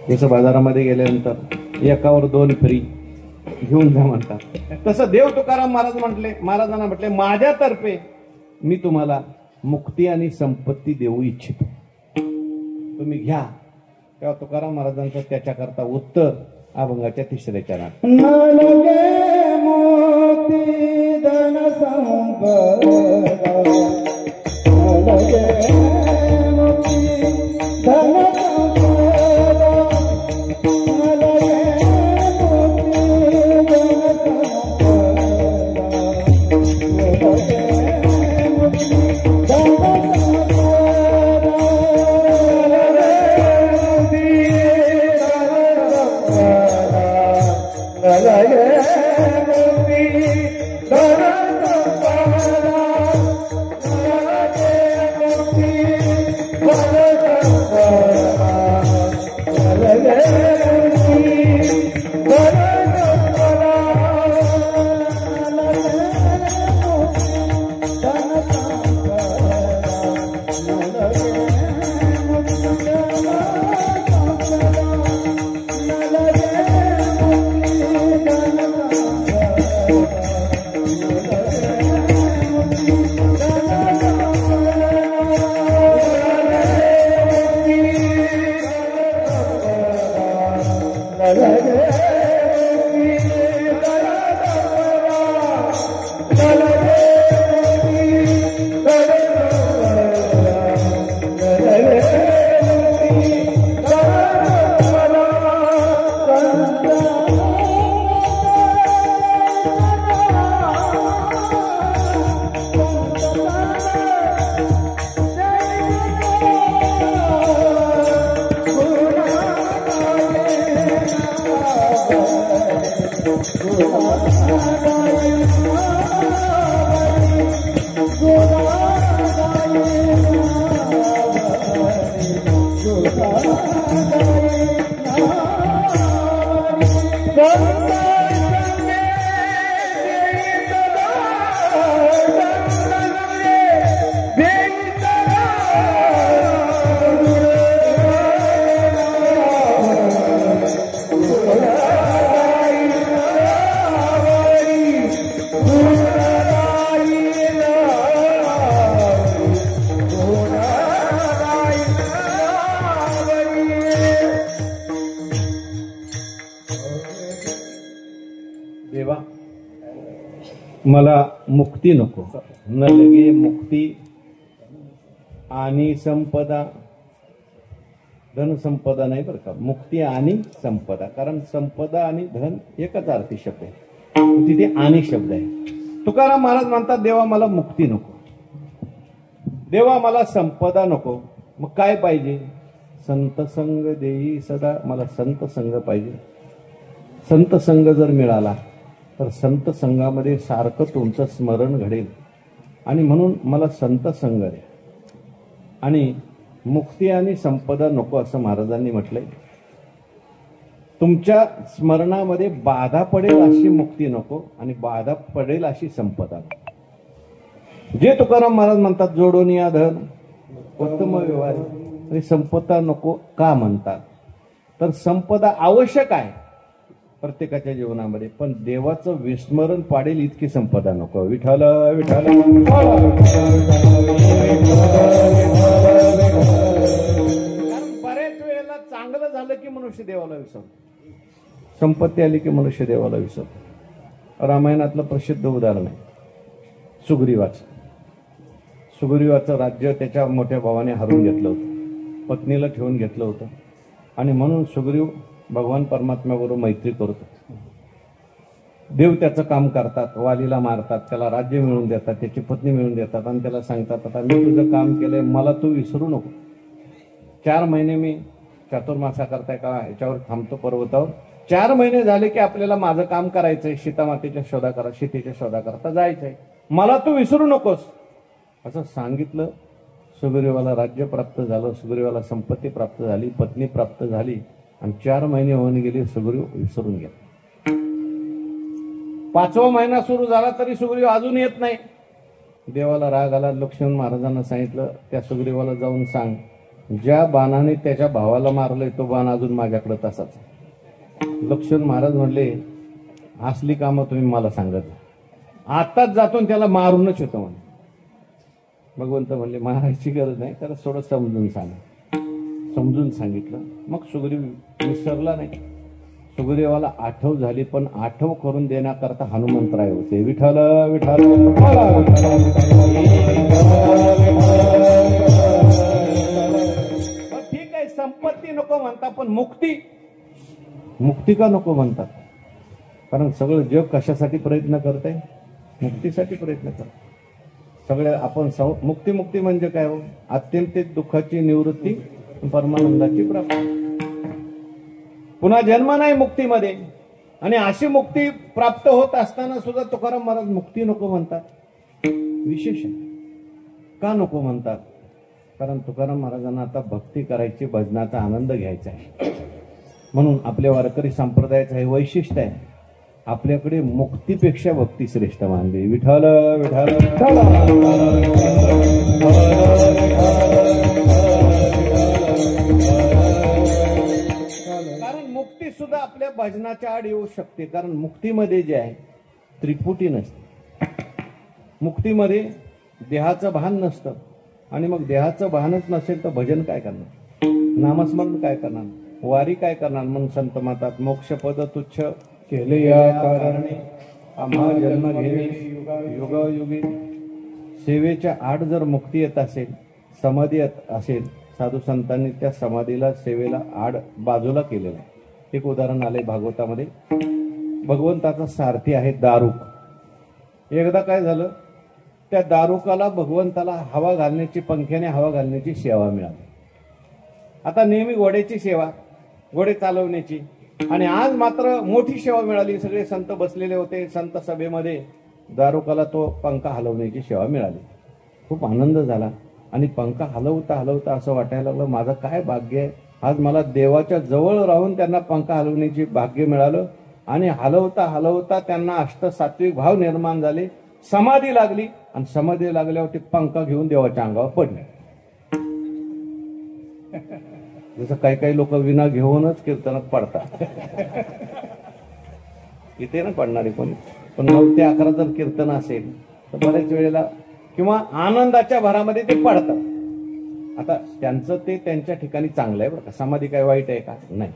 S1: जसं बाजारामध्ये गेल्यानंतर एकावर 2 फ्री घेऊन जा म्हणतात, तसं देव तुकाराम महाराजांना म्हटले माझ्यातर्फे मी तुम्हाला मुक्ती आणि संपत्ती देऊ इच्छितो, तुम्ही घ्या. तेव्हा तुकाराम महाराजांचं त्याच्याकरता उत्तर अभंगाच्या 3ऱ्या चरणात. देवा मला मुक्ती नको, न लगे मुक्ती आणि संपदा, धन संपदा नाही बरं का, मुक्ती आणि संपदा. कारण संपदा आणि धन एकच अर्थी शब्द आहे, तिथे आणि शब्द आहे. तुकाराम महाराज म्हणतात देवा मला मुक्ती नको, देवा मला संपदा नको, मग काय पाहिजे? संत संग देई सदा, मला संत संग पाहिजे. संत संग जर मिळाला तर संत संघामध्ये सारखं तुमचं स्मरण घडेल, आणि म्हणून मला संत संग द्या. आणि मुक्ती आणि संपदा नको असं महाराजांनी म्हटलंय. तुमच्या स्मरणामध्ये बाधा पडेल अशी मुक्ती नको, आणि बाधा पडेल अशी संपदा नको. जे तुकाराम महाराज म्हणतात जोडून या धन उत्तम व्यवहार, आणि संपदा नको का म्हणतात? तर संपदा आवश्यक आहे प्रत्येकाच्या जीवनामध्ये, पण देवाचं विस्मरण पाडेल इतकी संपदा नको. विठ्ठल विठ्ठल. कारण बऱ्याच वेळेला चांगलं झालं की मनुष्य देवाला विसरतो, संपत्ती आली की मनुष्य देवाला विसरतो. रामायणातलं प्रसिद्ध उदाहरण आहे सुग्रीवाचं. सुग्रीवाचं राज्य त्याच्या मोठ्या भावाने हरून घेतलं होतं, पत्नीला ठेवून घेतलं होतं, आणि म्हणून सुग्रीव भगवान परमात्म्याबरोबर मैत्री करतो. देव त्याचं काम करतात, वालीला मारतात, त्याला राज्य मिळवून देतात, त्याची पत्नी मिळवून देतात, आणि त्याला सांगतात आता मी तुझं काम केलंय, मला तू विसरू नको. 4 महिने मी चातुर्मासा करताय का याच्यावर थांबतो पर्वतावर. 4 महिने झाले की आपल्याला माझं काम करायचंय, सीतामातेच्या सीतेच्या शोधा करता जायचंय, मला तू विसरू नकोस असं सांगितलं. सुग्रीवाला राज्य प्राप्त झालं, सुग्रीवाला संपत्ती प्राप्त झाली, पत्नी प्राप्त झाली, आणि 4 महिने होऊन गेले, सुग्रीव विसरून गेला. 5वा महिना सुरू झाला तरी सुग्रीव अजून येत नाही. देवाला राग आला. लक्ष्मण महाराजांना सांगितलं त्या सुग्रीवाला जाऊन सांग, ज्या बाणाने त्याच्या भावाला मारलंय तो बाण अजून माझ्याकडे तसाच. लक्ष्मण महाराज म्हणले असली कामं तुम्ही मला सांगत, आताच जातो त्याला मारूनच येतो म्हणे. भगवंत म्हणले मारायची गरज नाही, त्याला थोडं समजून सांग. समजून सांगितलं, मग सुग्रीव विसरला नाही. सुग्रीवाला आठव झाली, पण आठव करून देण्याकरता हनुमंतराय होते. विठ्ठल विठ्ठल. ठीक आहे, संपत्ती नको म्हणता, पण मुक्ती का नको म्हणतात? कारण सगळं जग कशासाठी प्रयत्न करत आहे? मुक्तीसाठी प्रयत्न करत. सगळे आपण मुक्ती म्हणजे काय हो? अत्यंतिक दुःखाची निवृत्ती, परमानंदाची प्राप्ती. पुन्हा जन्म नाही मुक्तीमध्ये. आणि अशी मुक्ती प्राप्त होत असताना सुद्धा तुकाराम महाराज मुक्ती नको म्हणतात. विशेष का नको म्हणतात? कारण तुकाराम महाराजांना आता भक्ती करायची, भजनाचा आनंद घ्यायचा आहे. म्हणून आपल्या वारकरी संप्रदायाचं हे वैशिष्ट्य आहे, आपल्याकडे मुक्तीपेक्षा भक्ती श्रेष्ठ मानली. विठ्ठल विठ्ठल. कारण मुक्ती सुद्धा आपल्या भजनाच्या आड येऊ शकते. कारण मुक्तीमध्ये जे आहे त्रिपुटी नसते. मुक्तीमध्ये देहाचं भान नसतं, आणि मग देहाचं भानच नसेल तर भजन काय करणार, नामस्मरण काय करणार, वारी काय करणार? म्हणून संत म्हणतात मोक्षपद तुच्छ केले या कारणे आम्हा जन्म घेणे युगायुगी. सेवेच्या आड जर मुक्ती येत असेल, समाधी येत असेल, साधू संतांनी त्या समाधीला सेवेला आड बाजूला केलेलं आहे. एक उदाहरण आलंय भागवतामध्ये. भगवंताचा सारथी आहे दारुक. एकदा काय झालं, त्या दारुकाला भगवंताला हवा घालण्याची, पंख्याने हवा घालण्याची सेवा मिळाली. आता नेहमी घोड्याची सेवा, घोडे चालवण्याची, आणि आज मात्र मोठी सेवा मिळाली. सगळे संत बसलेले होते संत सभेमध्ये, दारुकाला तो पंखा हलवण्याची सेवा मिळाली. खूप आनंद झाला आणि पंखा हलवता हलवता असं वाटायला लागलं माझं काय भाग्य आहे, आज मला देवाच्या जवळ राहून त्यांना पंखा हलवण्याची भाग्य मिळालं. आणि हलवता हलवता त्यांना अष्टसात्विक भाव निर्माण झाले, समाधी लागली आणि समाधी लागल्यावर ते पंखा घेऊन देवाच्या अंगावर पडले. जसं काही काही लोक विना घेऊनच कीर्तनात पडतात. इथे ना पडणारे कोणी, पण 9 ते 11 जर कीर्तन असेल तर बऱ्याच वेळेला किंवा आनंदाच्या भरामध्ये ते पडतात. आता त्यांचं ते त्यांच्या ठिकाणी चांगलं आहे बरं का, समाधी काय वाईट आहे का, नाही.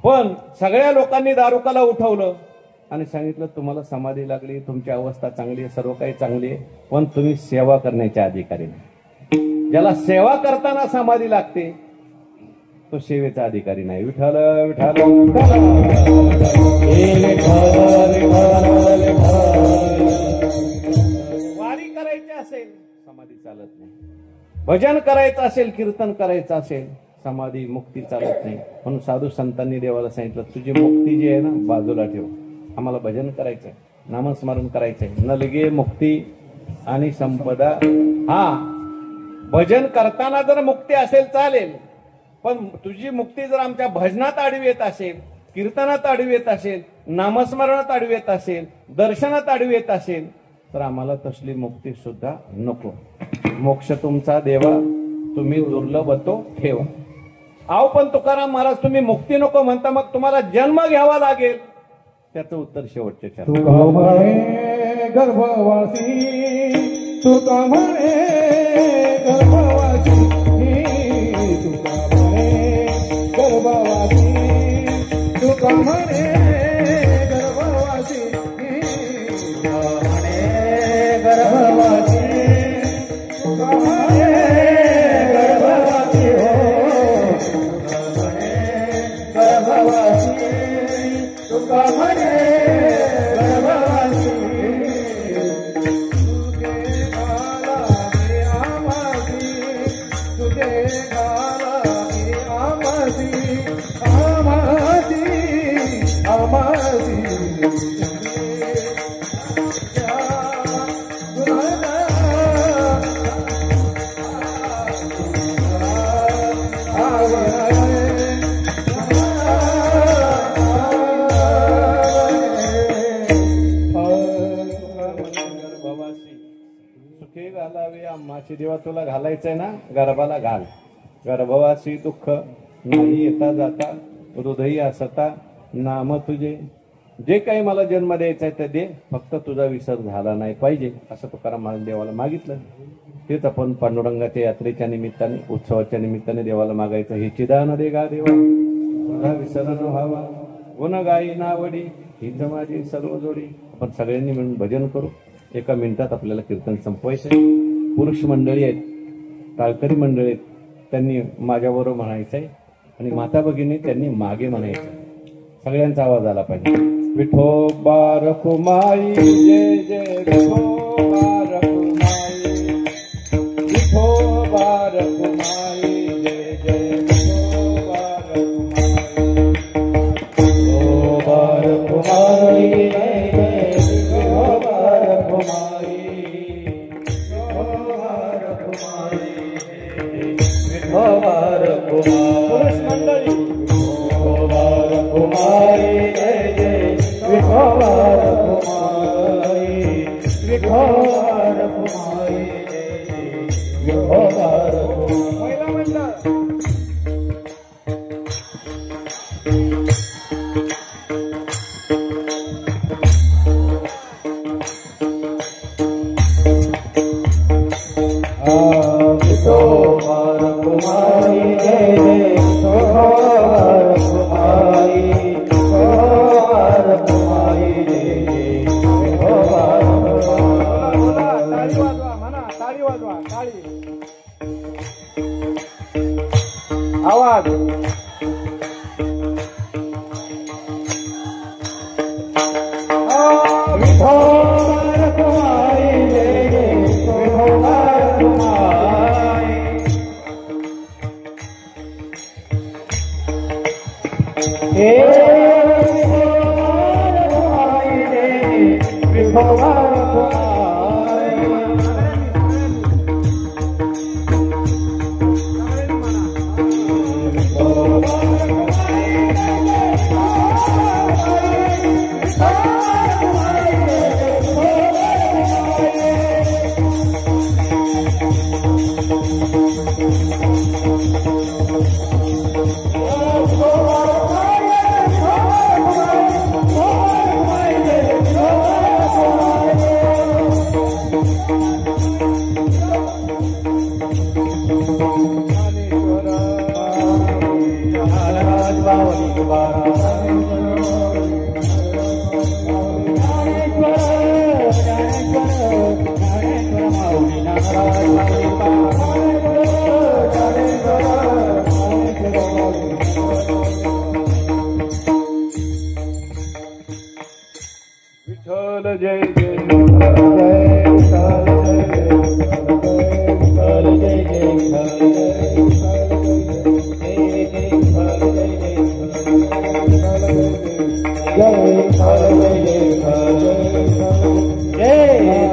S1: पण सगळ्या लोकांनी दारुकाला उठवलं आणि सांगितलं तुम्हाला समाधी लागली, तुमची अवस्था चांगली आहे, सर्व काही चांगली आहे, पण तुम्ही सेवा करण्याच्या अधिकारी नाही. ज्याला सेवा करताना समाधी लागते तो सेवेचा अधिकारी नाही. विठ्ठल विठ्ठल वारी करायची असेल समाधी चालत नाही, भजन करायचं असेल, कीर्तन करायचं असेल, समाधी मुक्ती चालत नाही. म्हणून साधू संतांनी देवाला सांगितलं तुझी मुक्ती जी आहे ना बाजूला ठेव, आम्हाला भजन करायचंय, नामस्मरण करायचंय. न लगे मुक्ती आणि संपदा. हा, भजन करताना जर मुक्ती असेल चालेल, पण तुझी मुक्ती जर आमच्या भजनात आडवी येत असेल, कीर्तनात आडवी येत असेल, नामस्मरणात आडवी येत असेल, दर्शनात आडवी येत असेल तर आम्हाला तसली मुक्ती सुद्धा नको. मोक्ष तुमचा देवा तुम्ही दुर्लभ तो ठेवा. आव पण तुकाराम महाराज तुम्ही मुक्ती नको म्हणता, मग तुम्हाला जन्म घ्यावा लागेल. त्याचं उत्तर शेवटचे चरण.
S2: तुका म्हणे गर्भवासी, तुका म्हणे गर्भवासी, तुका म्हणे गर्भवासी, तुका म्हणे गर्भवासी, तुका म्हणे गर्भवासी, तुका म्हणे गर्भवासी, गर्भवासी, तुका म्हणे गर्भवासी, तुझे गाला हे आमासी, तुझे गाला हे आमासी, आमासी, आमासी,
S1: सुखे घालावे आम्हाची देवा तुला घालायचंय ना, गर्भाला घाल. गर्भवासी दुःख नाही येता जाता, हृदयी असता नाम तुझे. जे काही मला जन्म द्यायचा आहे ते दे, फक्त तुझा विसर झाला नाही पाहिजे, असं तुकाराम महाराज देवाला मागितलं. तेच आपण पांडुरंगाच्या यात्रेच्या निमित्ताने, उत्सवाच्या निमित्ताने देवाला मागायचं. हे चिदान दे गा देवा तुझा विसर न व्हावा, गुण गाई नावडी हीच माझी सर्व जोडी. आपण सगळ्यांनी मिळून भजन करू. एका मिनिटात आपल्याला कीर्तन संपवायचंय. पुरुष मंडळी आहेत, टाळकरी मंडळी आहेत, त्यांनी माझ्याबरोबर म्हणायचंय आणि माता भगिनी त्यांनी मागे म्हणायचं. सगळ्यांचा आवाज आला पाहिजे. विठोबा रखुमाई जय जय विठोबा रखुमाई, विठोबा रखुमाई जय जय विठोबा रखुमाई, विठोबा रखुमाई जय जय विठोबा रखुमाई, विठोबा रखुमाई विठोबा रखुमाई. पुरुष मंडळी विठोबा रखुमाई जय जय विठोबा रखुमाई, विठोबा रखुमाई जय जय विठोबा रखुमाई. पहिला मंडळ विठोबा रखुमाई जय जय विठोबा रखुमाई, विठोबा रखुमाई जय जय विठोबा रखुमाई. टाळी वाजवा म्हणा, टाळी वाजवा, टाळी आवाज. विठोबा रखुमाई जय जय विठोबा रखुमाई, हे विठोबा रखुमाई जय जय विठोबा रखुमाई, विठ्ठल जय जय विठ्ठल जय जय